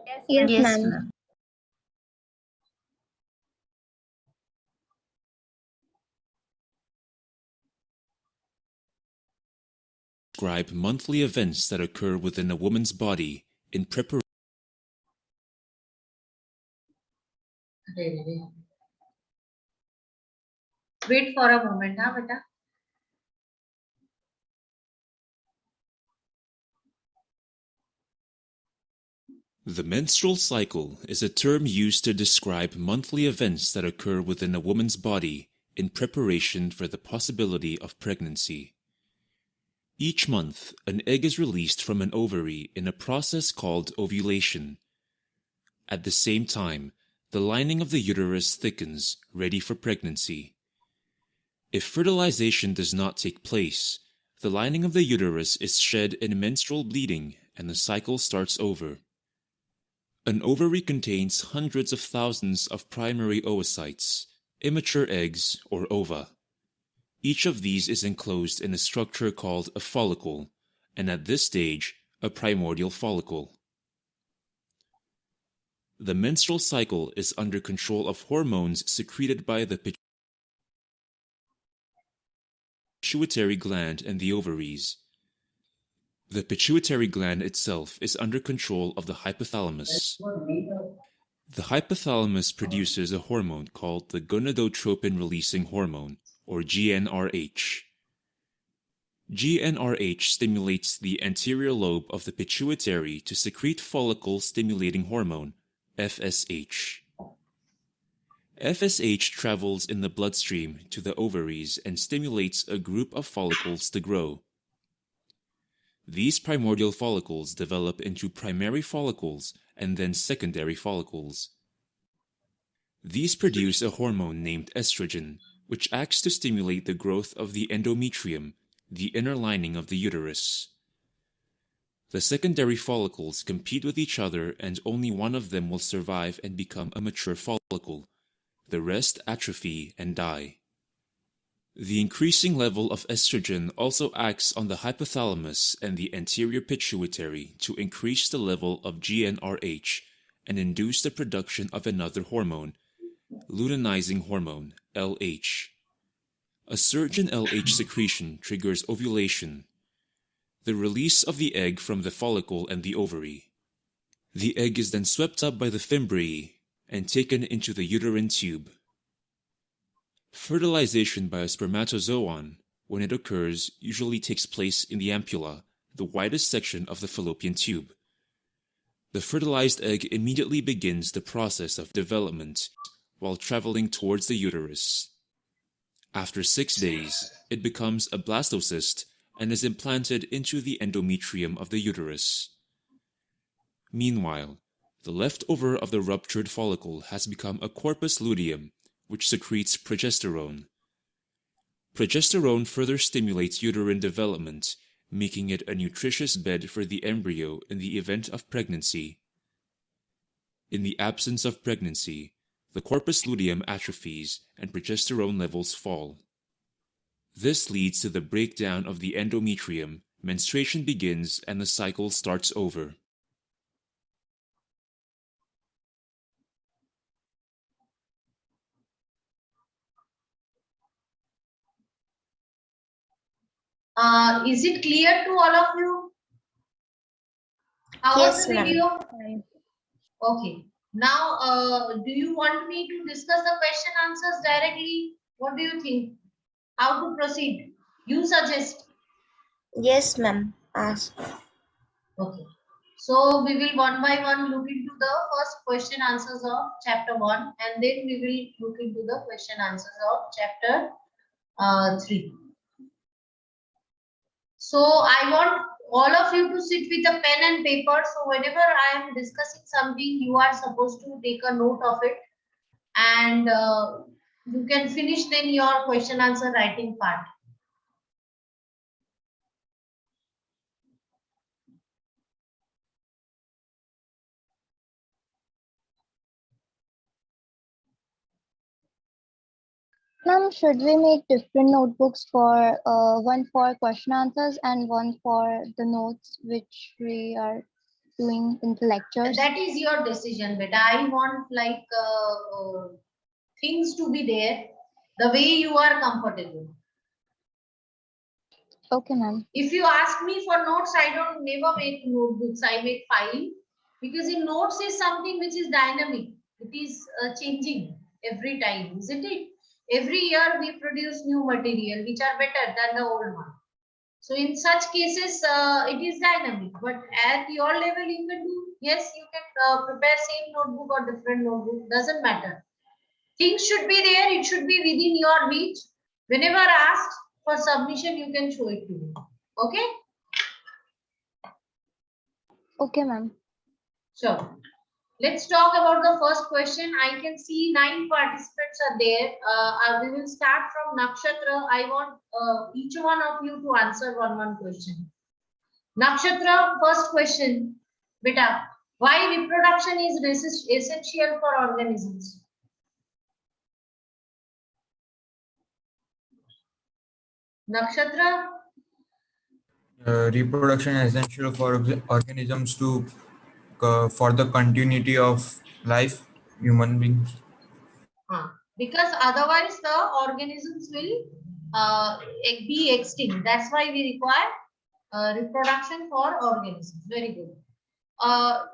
Yes, Yes, Yes, ma'am. ma'am. monthly events that occur within a woman's body in preparation Wait for a moment, huh, beta? The menstrual cycle is a term used to describe monthly events that occur within a woman's body in preparation for the possibility of pregnancy. Each month, an egg is released from an ovary in a process called ovulation. At the same time, the lining of the uterus thickens, ready for pregnancy. If fertilization does not take place, the lining of the uterus is shed in menstrual bleeding and the cycle starts over. An ovary contains hundreds of thousands of primary oocytes, immature eggs or ova. Each of these is enclosed in a structure called a follicle, and at this stage, a primordial follicle. The menstrual cycle is under control of hormones secreted by the pituitary gland and the ovaries. The pituitary gland itself is under control of the hypothalamus. The hypothalamus produces a hormone called the gonadotropin-releasing hormone, or GnRH. GnRH stimulates the anterior lobe of the pituitary to secrete follicle-stimulating hormone, FSH. FSH travels in the bloodstream to the ovaries and stimulates a group of follicles to grow. These primordial follicles develop into primary follicles and then secondary follicles. These produce a hormone named estrogen, which acts to stimulate the growth of the endometrium, the inner lining of the uterus. The secondary follicles compete with each other and only one of them will survive and become a mature follicle. The rest atrophy and die. The increasing level of estrogen also acts on the hypothalamus and the anterior pituitary to increase the level of GnRH and induce the production of another hormone, luteinizing hormone, LH. A surge in LH secretion triggers ovulation, the release of the egg from the follicle and the ovary. The egg is then swept up by the fimbriae and taken into the uterine tube. Fertilization by a spermatozoon, when it occurs, usually takes place in the ampulla, the widest section of the fallopian tube. The fertilized egg immediately begins the process of development while traveling towards the uterus. After 6 days, it becomes a blastocyst and is implanted into the endometrium of the uterus. Meanwhile, the leftover of the ruptured follicle has become a corpus luteum, which secretes progesterone. Progesterone further stimulates uterine development, making it a nutritious bed for the embryo in the event of pregnancy. In the absence of pregnancy, the corpus luteum atrophies and progesterone levels fall. This leads to the breakdown of the endometrium, menstruation begins, and the cycle starts over. Is it clear to all of you? How was Yes, the ma'am. video? Okay. Now, do you want me to discuss the question answers directly? What do you think? How to proceed? You suggest. Yes, ma'am. Ask. Okay. So we will one by one look into the first question answers of chapter 1 and then we will look into the question answers of chapter 3. So I want all of you to sit with a pen and paper. So whenever I am discussing something, you are supposed to take a note of it and you can finish then your question answer writing part. Ma'am, should we make different notebooks for one for question answers and one for the notes which we are doing in the lectures? That is your decision, but I want like things to be there the way you are comfortable. Okay, ma'am. If you ask me for notes, I don't never make notebooks. I make file because in notes is something which is dynamic. It is changing every time, isn't it? Every year we produce new material which are better than the old one. So in such cases, it is dynamic. But at your level, you can do, yes, you can prepare same notebook or different notebook. Doesn't matter. Things should be there. It should be within your reach. Whenever asked for submission, you can show it to me. Okay? Okay, ma'am. Sure. Let's talk about the first question. I can see 9 participants are there. We will start from Nakshatra. I want each one of you to answer one question. Nakshatra, first question. Beta, why reproduction is essential for organisms? Nakshatra? Reproduction is essential for organisms to for the continuity of life, human beings. Because otherwise the organisms will be extinct. That's why we require reproduction for organisms. Very good.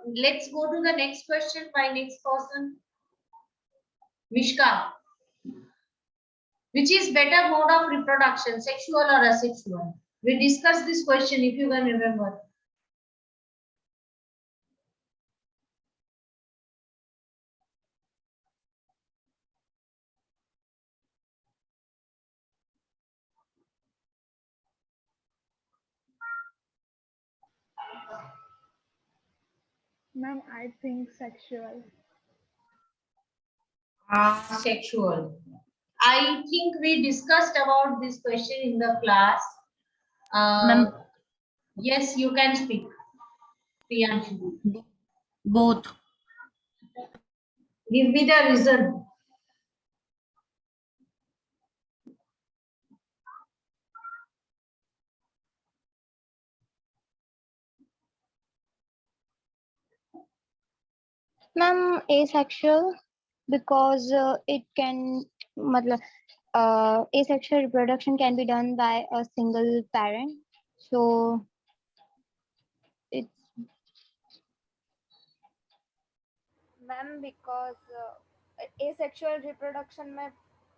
Let's go to the next question by next person. Mishka. Which is better mode of reproduction, sexual or asexual? We discussed this question if you can remember. Ma'am, I think sexual. Sexual. I think we discussed about this question in the class. Ma'am, Yes, you can speak, Priyanshu. both. Give me the reason. Ma'am, asexual because it can, matlab, asexual reproduction can be done by a single parent. So it's ma'am because asexual reproduction में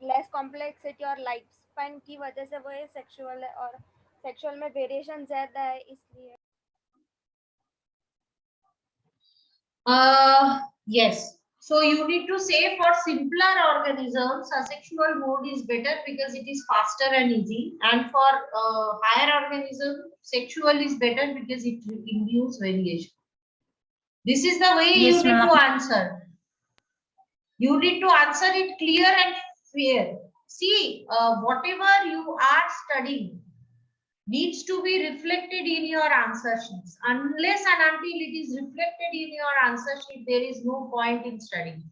less complexity और life span की वजह से वो asexual है और sexual में variation ज्यादा है इसलिए Yes. So you need to say for simpler organisms, asexual mode is better because it is faster and easy. And for higher organism, sexual is better because it induces variation. This is the way you Yes, need ma'am. to answer. You need to answer it clear and fair. See, whatever you are studying needs to be reflected in your answer sheets. Unless and until it is reflected in your answer sheet, there is no point in studying.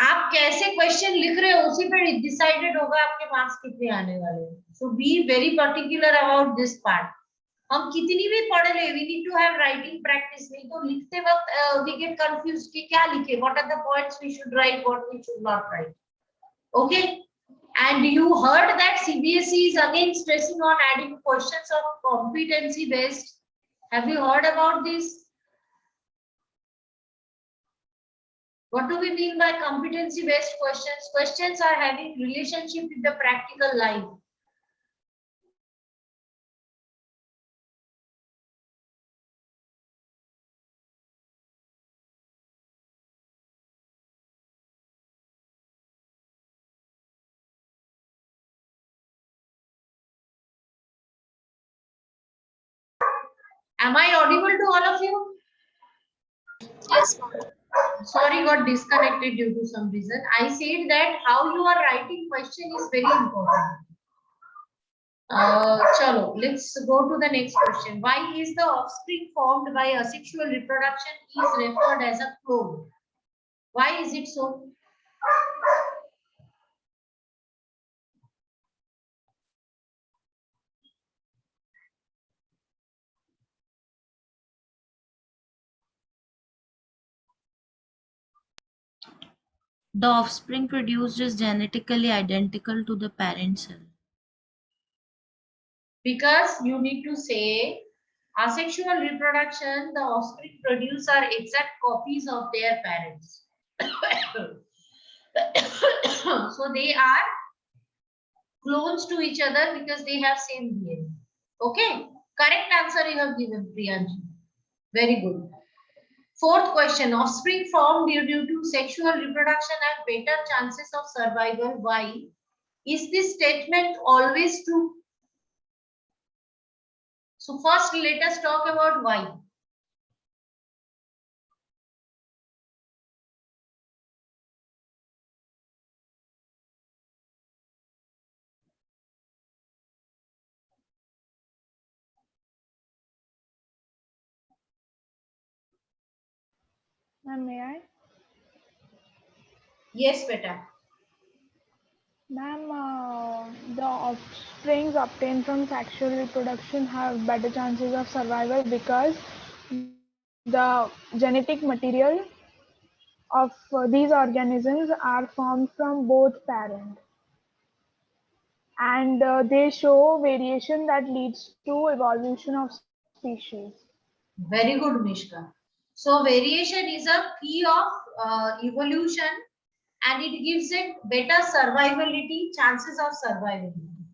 आप कैसे question लिख रहे हो उसी पर decided होगा आपके marks कितने आने वाले हैं. So be very particular about this part. हम कितनी भी पढ़ ले, we need to have writing practice. नहीं तो लिखते वक्त वी गेट कंफ्यूज कि क्या लिखे, what are the points we should write, what we should not write. Okay. And you heard that CBSE is again stressing on adding questions of competency based. Have you heard about this? What do we mean by competency based questions? Questions are having relationship with the practical life. Am I audible to all of you? Yes, ma'am. Sorry, got disconnected due to some reason. I said that how you are writing question is very important. Chalo, let's go to the next question. Why is the offspring formed by asexual reproduction is referred as a clone? Why is it so? The offspring produced is genetically identical to the parent cell. Because you need to say asexual reproduction, the offspring produced are exact copies of their parents. So they are clones to each other because they have same DNA. Okay, correct answer you have given, Priyanshi. Very good. Fourth question, offspring formed due to sexual reproduction have better chances of survival. Why? Is this statement always true? So first let us talk about why. Ma'am, may I? Yes, beta. Ma'am, the offsprings obtained from sexual reproduction have better chances of survival because the genetic material of these organisms are formed from both parents, and they show variation that leads to evolution of species. Very good, Mishka. So variation is a key of evolution and it gives it better survivability, chances of survivability.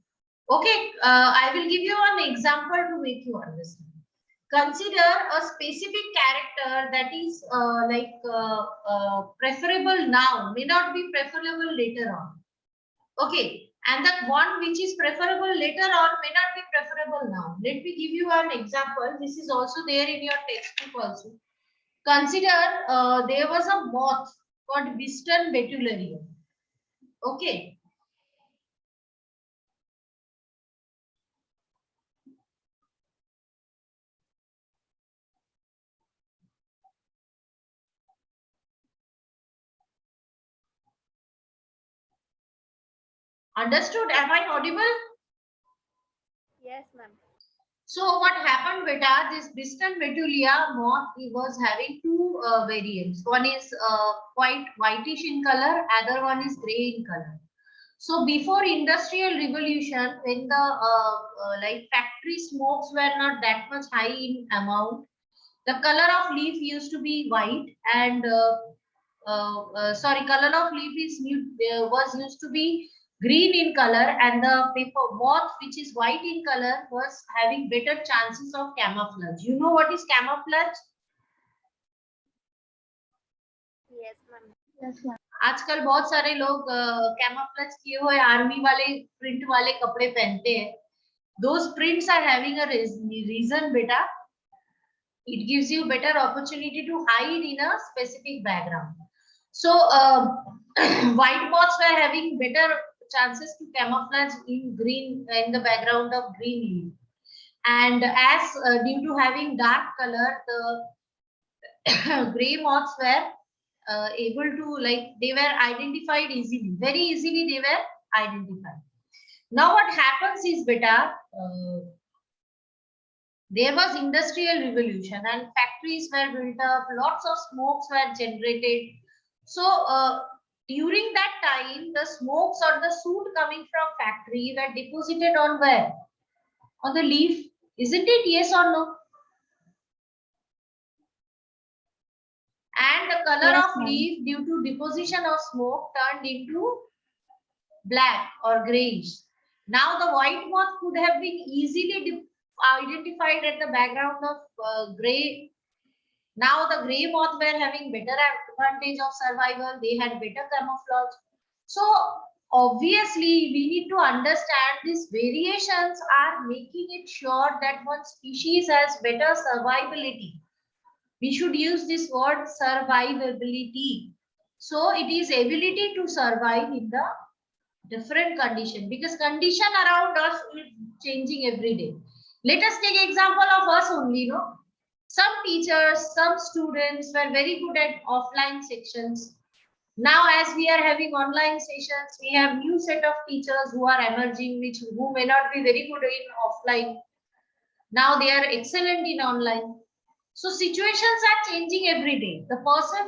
Okay, I will give you an example to make you understand. Consider a specific character that is preferable now, may not be preferable later on. Okay, and the one which is preferable later on may not be preferable now. Let me give you an example. This is also there in your textbook also. Consider there was a moth called Biston betularium. Okay. Understood? Am I audible? Yes, ma'am. So what happened, beta? This Biston betulia moth, it was having two variants. One is quite whitish in color, other one is gray in color. So before industrial revolution, when the like factory smokes were not that much high in amount, the color of leaf used to be white, and color of leaf is was used to be green in color, and the paper moth, which is white in color, was having better chances of camouflage. You know what is camouflage? Yes, ma'am. Yes, ma'am. आजकल बहुत सारे लोग camouflage किए हुए army वाले print वाले कपड़े पहनते हैं. Those prints are having a reason, beta. It gives you better opportunity to hide in a specific background. So white moths were having better chances to camouflage in green, in the background of green leaf. And as due to having dark color, the gray moths were able to, like, they were identified easily, very easily they were identified. Now what happens is, beta, there was industrial revolution and factories were built up, lots of smokes were generated. So during that time, the smokes or the soot coming from factory were deposited on where? On the leaf, isn't it? Yes or no? And the color Yes, of ma'am. leaf due to deposition of smoke turned into black or grayish. Now the white moth could have been easily identified at the background of gray. Now the gray moth were having better advantage of survival. They had better camouflage. So obviously we need to understand these variations are making it sure that one species has better survivability. We should use this word survivability. So it is ability to survive in the different condition, because condition around us is changing every day. Let us take example of us only. No, some teachers, some students were very good at offline sections. Now as we are having online sessions, we have new set of teachers who are emerging, who may not be very good in offline. Now they are excellent in online. So situations are changing every day. The person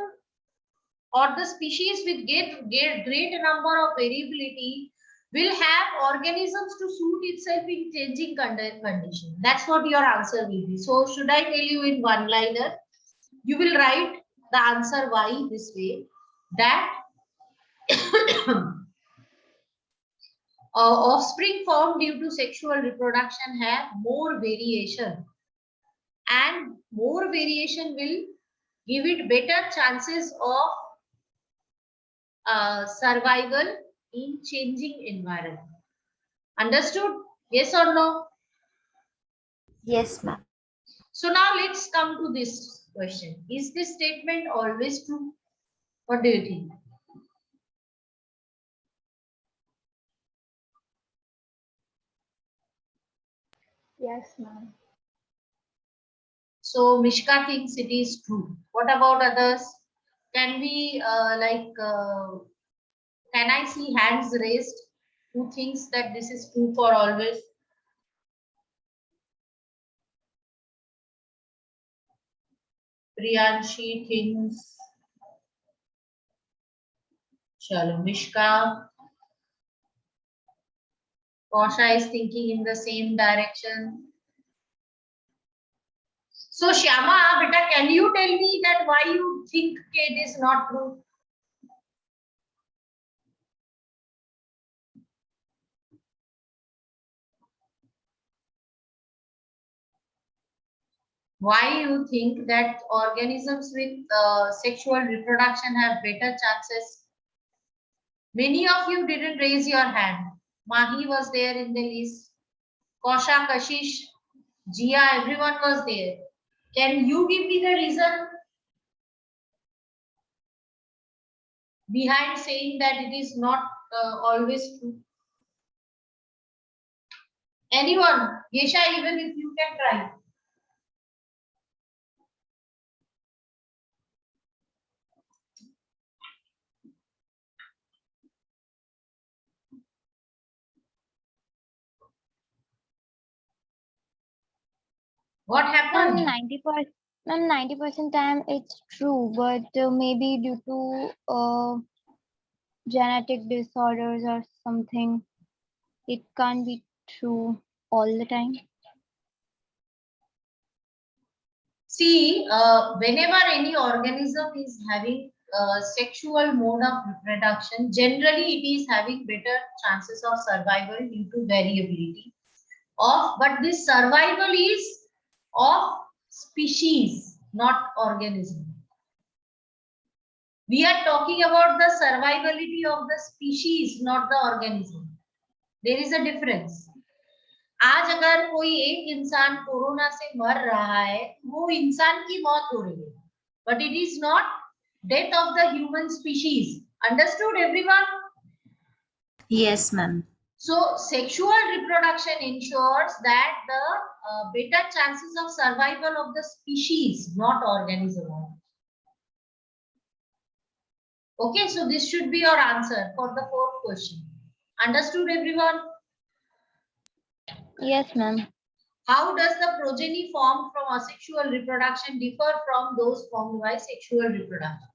or the species with great number of variability will have organisms to suit itself in changing condition. That's what your answer will be. So should I tell you in one liner? You will write the answer why this way, that offspring formed due to sexual reproduction have more variation, and more variation will give it better chances of survival in changing environment. Understood? Yes or no? Yes, ma'am. So now let's come to this question. Is this statement always true? What do you think? Yes, ma'am. So Mishka thinks it is true. What about others? Can we can I see hands raised who thinks that this is true for always? Priyanshi thinks. Chalo, Mishka. Kosha is thinking in the same direction. So Shyama, beta, can you tell me that why you think it is not true? Why you think that organisms with sexual reproduction have better chances? Many of you didn't raise your hand. Mahi was there in the list. Kausha, Kashish, Jia, everyone was there. Can you give me the reason behind saying that it is not always true? Anyone? Yesha, even if you can try. What happened? 90%, 90% time it's true, but maybe due to genetic disorders or something, it can't be true all the time. See, whenever any organism is having sexual mode of reproduction, generally it is having better chances of survival due to variability of, but this survival is of species, not organism. We are talking about the survivability of the species, not the organism. There is a difference. आज अगर कोई एक इंसान corona से मर रहा है, वो इंसान की मौत हो रही है, but it is not death of the human species. Understood, everyone? Yes, ma'am. So sexual reproduction ensures that the better chances of survival of the species, not organism. Okay, so this should be your answer for the fourth question. Understood, everyone? Yes, ma'am. How does the progeny formed from asexual reproduction differ from those formed by sexual reproduction?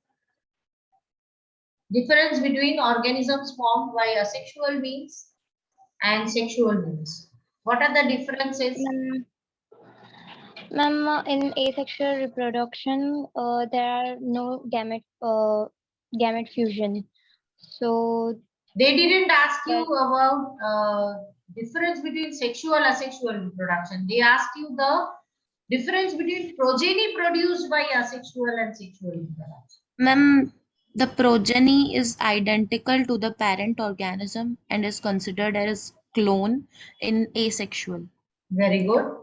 Difference between organisms formed by asexual means and sexual means. What are the differences? Ma'am, in asexual reproduction, there are no gamete fusion. So They didn't ask you about difference between sexual and asexual reproduction. They asked you the difference between progeny produced by asexual and sexual reproduction. Ma'am, the progeny is identical to the parent organism and is considered as clone in asexual. Very good.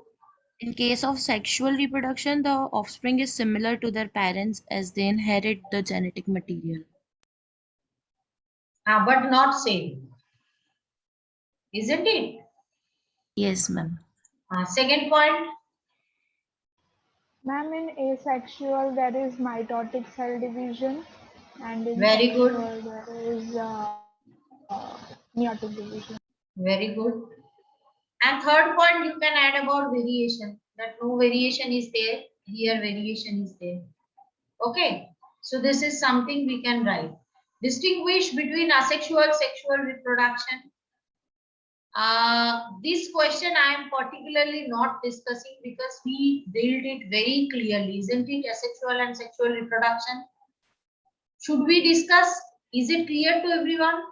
In case of sexual reproduction, the offspring is similar to their parents as they inherit the genetic material. But not same. Isn't it? Yes, ma'am. Second point. Ma'am, in asexual there is mitotic cell division, and in Very good. sexual there is meiotic division. Very good. And third point, you can add about variation. That no variation is there. Here variation is there. Okay. So this is something we can write. Distinguish between asexual sexual reproduction. This question I am particularly not discussing because we built it very clearly, isn't it? Asexual and sexual reproduction. Should we discuss? Is it clear to everyone?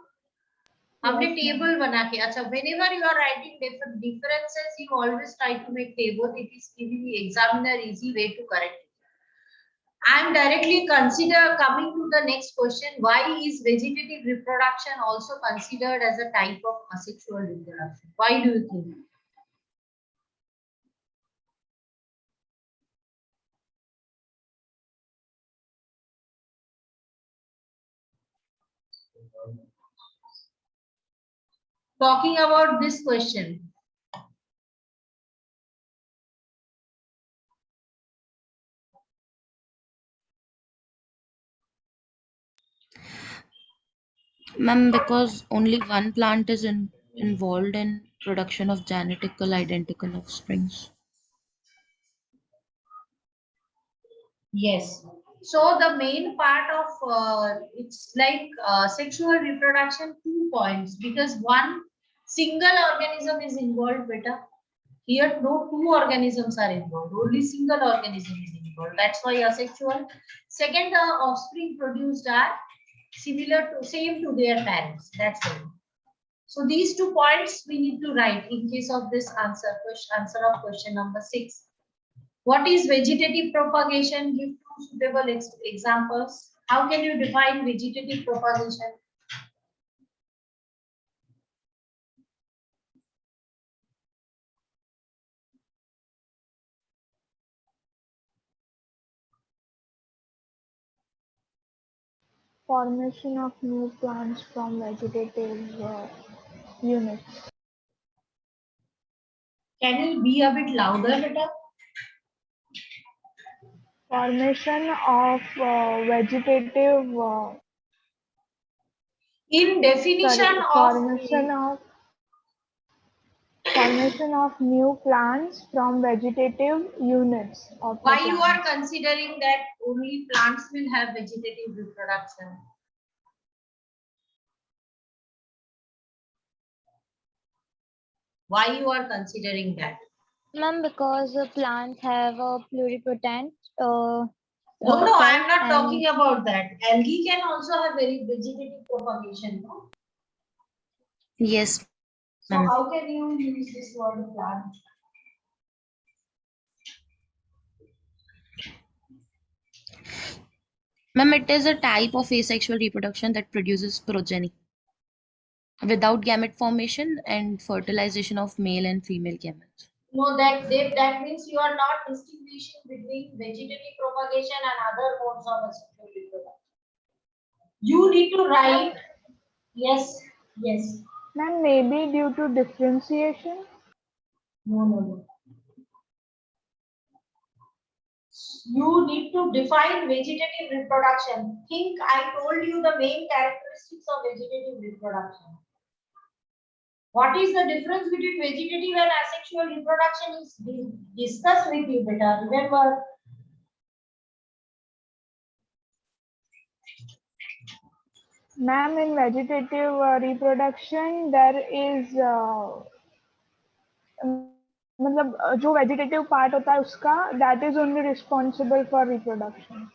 हमने table बना के, अच्छा, whenever you are writing different differences, you always try to make table. It is giving the examiner easy way to correct it. I am directly coming to the next question. Why is vegetative reproduction also considered as a type of asexual reproduction? Why do you think? Talking about this question. Ma'am, because only one plant is involved in production of genetical identical offsprings. Yes. So the main part of it's like sexual reproduction, 2 points, because one single organism is involved, beta. Here no two organisms are involved, only single organism is involved. That's why asexual. Second, the offspring produced are similar to same to their parents. That's all. So these 2 points we need to write in case of this answer of question number 6. What is vegetative propagation? Give 2 suitable examples. How can you define vegetative propagation? Formation of new plants from vegetative units. Can you be a bit louder, beta? Formation of vegetative, In definition sorry, of formation of new plants from vegetative units of the why you are plant. considering that only plants will have vegetative reproduction? Why you are considering that? Ma'am, because plants have a pluripotent No, I am cells not and talking about that. Algae can also have very vegetative propagation, no? Yes, So ma'am. how can you use this word plant? Ma'am, it is a type of asexual reproduction that produces progeny without gamete formation and fertilization of male and female gametes. No, that means you are not distinguishing between vegetative propagation and other modes of asexual reproduction. You need to write yes, yes. Ma'am, maybe due to differentiation. No, no, no. You need to define vegetative reproduction. Think I told you the main characteristics of vegetative reproduction. What is the difference between vegetative and asexual reproduction is discussed with you, beta. Remember, Ma'am, in vegetative reproduction, there is मतलब जो vegetative part होता है उसका that is only responsible for reproduction.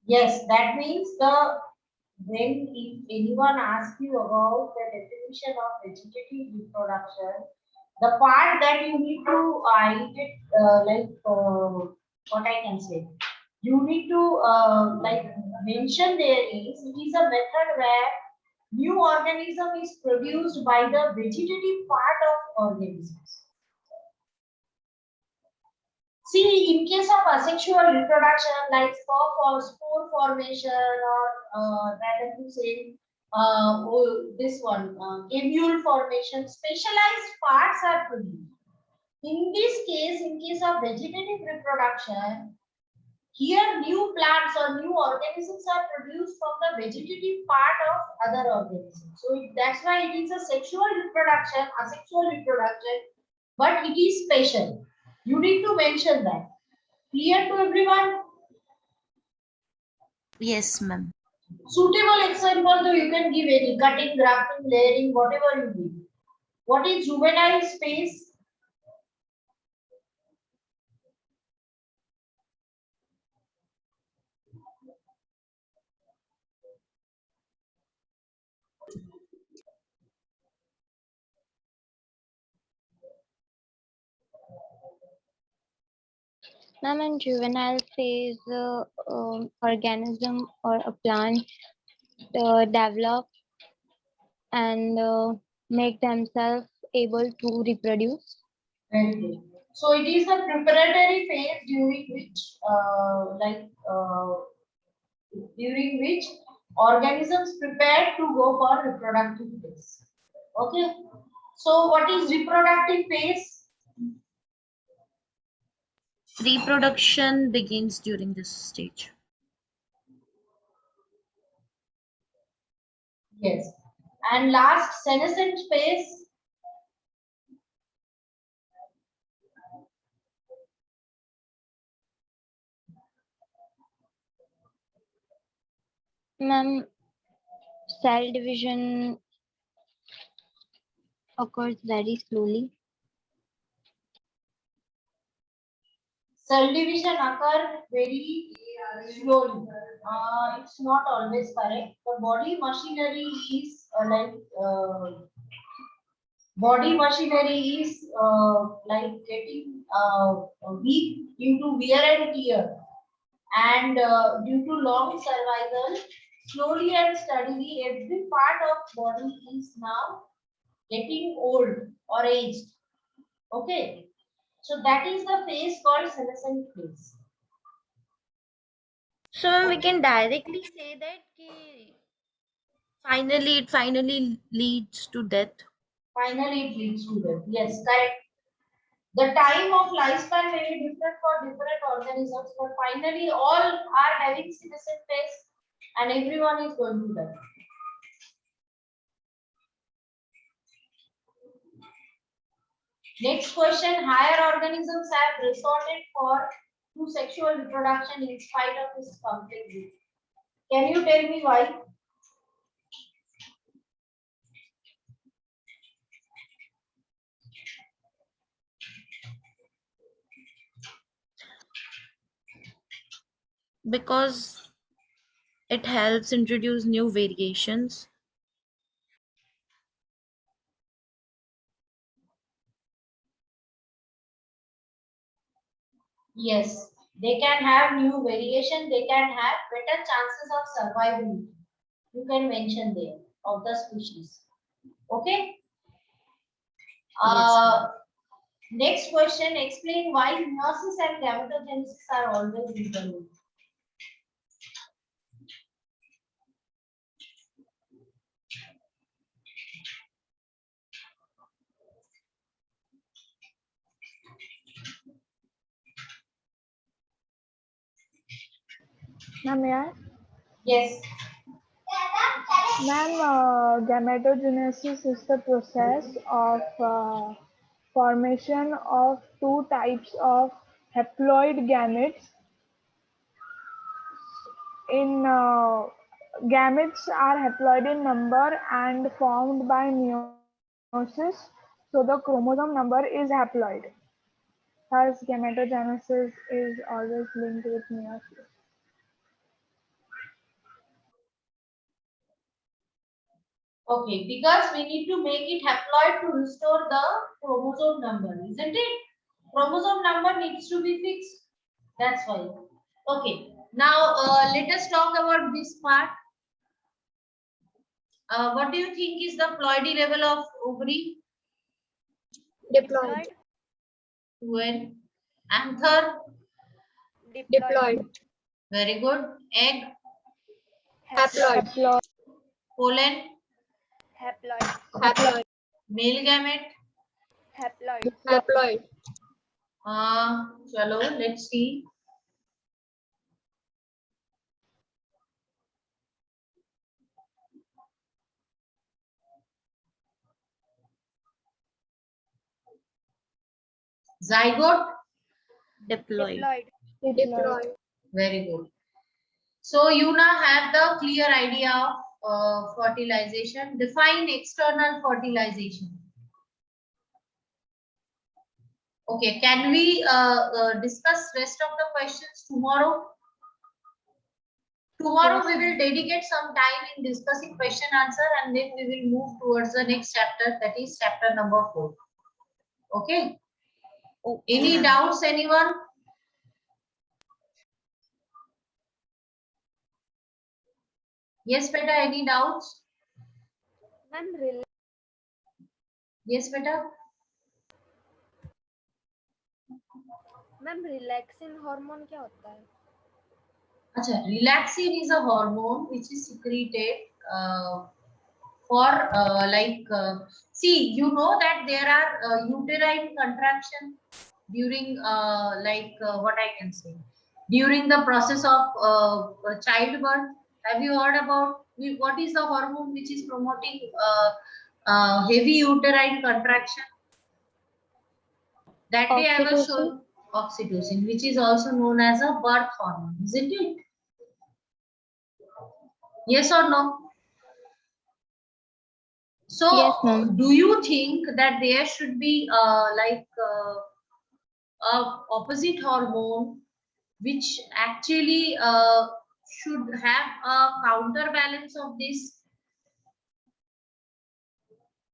yes, that means when if anyone asks you about the definition of vegetative reproduction, the part that you need to what I can say, you need to mention there is it is a method where new organism is produced by the vegetative part of organisms. See, in case of asexual reproduction, like spore formation or rather to say this one, ovule formation, specialized parts are produced. In this case, in case of vegetative reproduction, here new plants or new organisms are produced from the vegetative part of other organisms. So that's why it is a sexual reproduction, asexual reproduction, but it is special. You need to mention that. Clear to everyone? Yes, ma'am. Suitable example, though you can give any cutting, grafting, layering, whatever you give. What is juvenile space? ma'am, in juvenile phase, organism or a plant develop and make themselves able to reproduce. Very good. So it is the preparatory phase during which organisms prepare to go for reproductive phase. Okay. So what is reproductive phase? Reproduction begins during this stage. Yes. And last, senescent phase. Ma'am, cell division occurs very slowly. Cell division occur very slowly. It's not always correct. The body machinery is getting weak due to wear and tear, and due to long survival, slowly and steadily every part of body is now getting old or aged. Okay, so that is the phase called senescent phase. So ma'am, we can directly say that ki It finally leads to death. Finally, it leads to death. Yes, correct. The time of lifespan may be different for different organisms, but finally all are having citizen phase and everyone is going to die. Next question, higher organisms have resorted to sexual reproduction in spite of this conflict. Can you tell me why? Because it helps introduce new variations. Yes, they can have new variation, they can have better chances of survival. You can mention there of the species. Okay. Yes. Next question, explain why meiosis and gametogenesis are always interlinked. Ma'am, may I? Yes. Ma'am, gametogenesis is the process of formation of two types of haploid gametes. Gametes are haploid in number and formed by meiosis, so the chromosome number is haploid. Thus, gametogenesis is always linked with meiosis. Okay, because we need to make it haploid to restore the chromosome number, isn't it? Chromosome number needs to be fixed. That's why. Okay, now let us talk about this part. What do you think is the ploidy level of ovary? Diploid. Well, anther. Diploid. Very good. Egg. Haploid. Haploid. Pollen. Haploid. Male gamete. Haploid. Chalo, let's see. Zygote. Diploid. Diploid. Very good. So you now have the clear idea of fertilization. Define external fertilization. Okay, can we discuss rest of the questions tomorrow? Tomorrow we will dedicate some time in discussing question answer and then we will move towards the next chapter, that is chapter number 4. Okay. Any doubts, anyone? Yes, beta, any doubts? Ma'am, Yes, beta. relaxin hormone क्या होता है? Achha, relaxin is a hormone which is secreted for see, you know that there are uterine contraction during what I can say, during the process of childbirth. Have you heard about what is the hormone which is promoting heavy uterine contraction? That day I was showing oxytocin, which is also known as a birth hormone, isn't it? Yes or no? So, Yes, ma'am. do you think that there should be a opposite hormone which actually should have a counterbalance of this?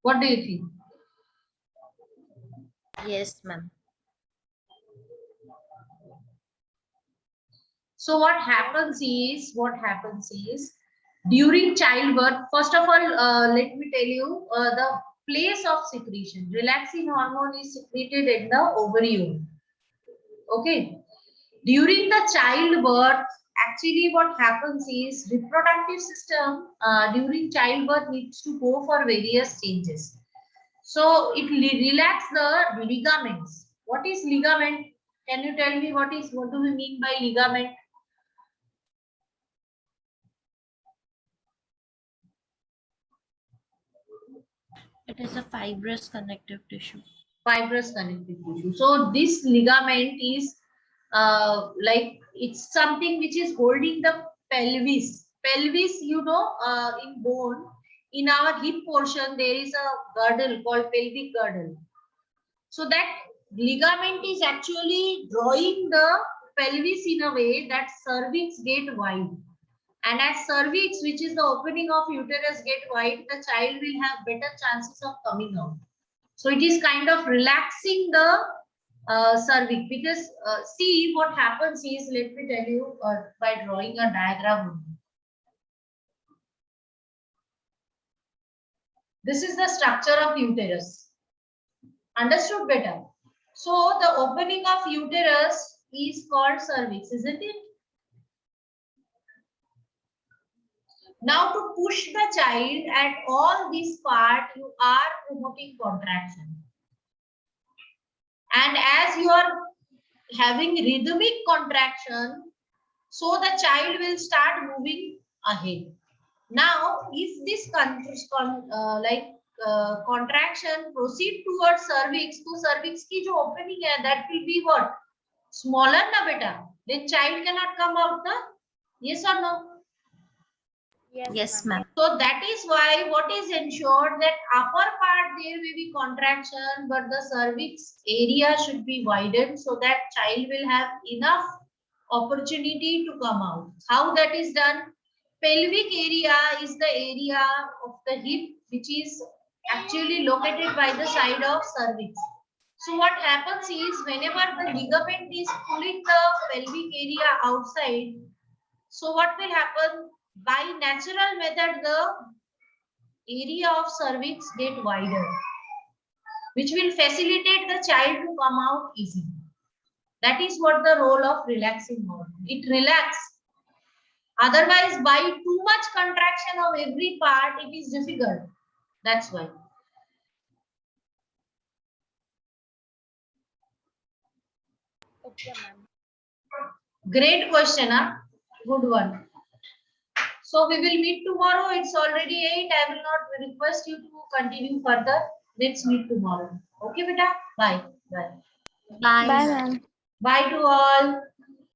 What do you think? Yes, ma'am. So what happens is during childbirth, first of all, let me tell you the place of secretion. Relaxin hormone is secreted in the ovary. Okay. During the childbirth, actually what happens is reproductive system during childbirth needs to go for various changes. So it relax the ligaments. What is ligament? Can you tell me what do we mean by ligament? It is a fibrous connective tissue. Fibrous connective tissue. So this ligament is like it's something which is holding the pelvis. Pelvis, you know, in bone, in our hip portion, there is a girdle called pelvic girdle. So that ligament is actually drawing the pelvis in a way that cervix get wide. And as cervix, which is the opening of uterus, get wide, the child will have better chances of coming out. So it is kind of relaxing the cervix, because see what happens is, let me tell you by drawing a diagram. This is the structure of uterus. Understood better? So the opening of uterus is called cervix, isn't it? Now to push the child at all this part, you are promoting contraction. And as you are having rhythmic contraction, so the child will start moving ahead. Now, if this contraction proceed towards cervix, तो cervix की जो opening है, that will be what? Smaller na beta. Then child cannot come out na? Yes or no? Yes, ma'am. So that is why what is ensured that upper part there may be contraction, but the cervix area should be widened so that child will have enough opportunity to come out. How that is done? Pelvic area is the area of the hip which is actually located by the side of cervix. So what happens is, whenever the ligament is pulling the pelvic area outside, so what will happen? By natural method, the area of cervix get wider, which will facilitate the child to come out easily. That is what the role of relaxing hormone. It relaxes. Otherwise, by too much contraction of every part, it is difficult. That's why. Okay, ma'am. Great question, huh? Good one. So we will meet tomorrow. It's already 8. I will not request you to continue further. Let's meet tomorrow. Okay, beta? Bye. Bye. Bye. Bye, ma'am. Bye to all.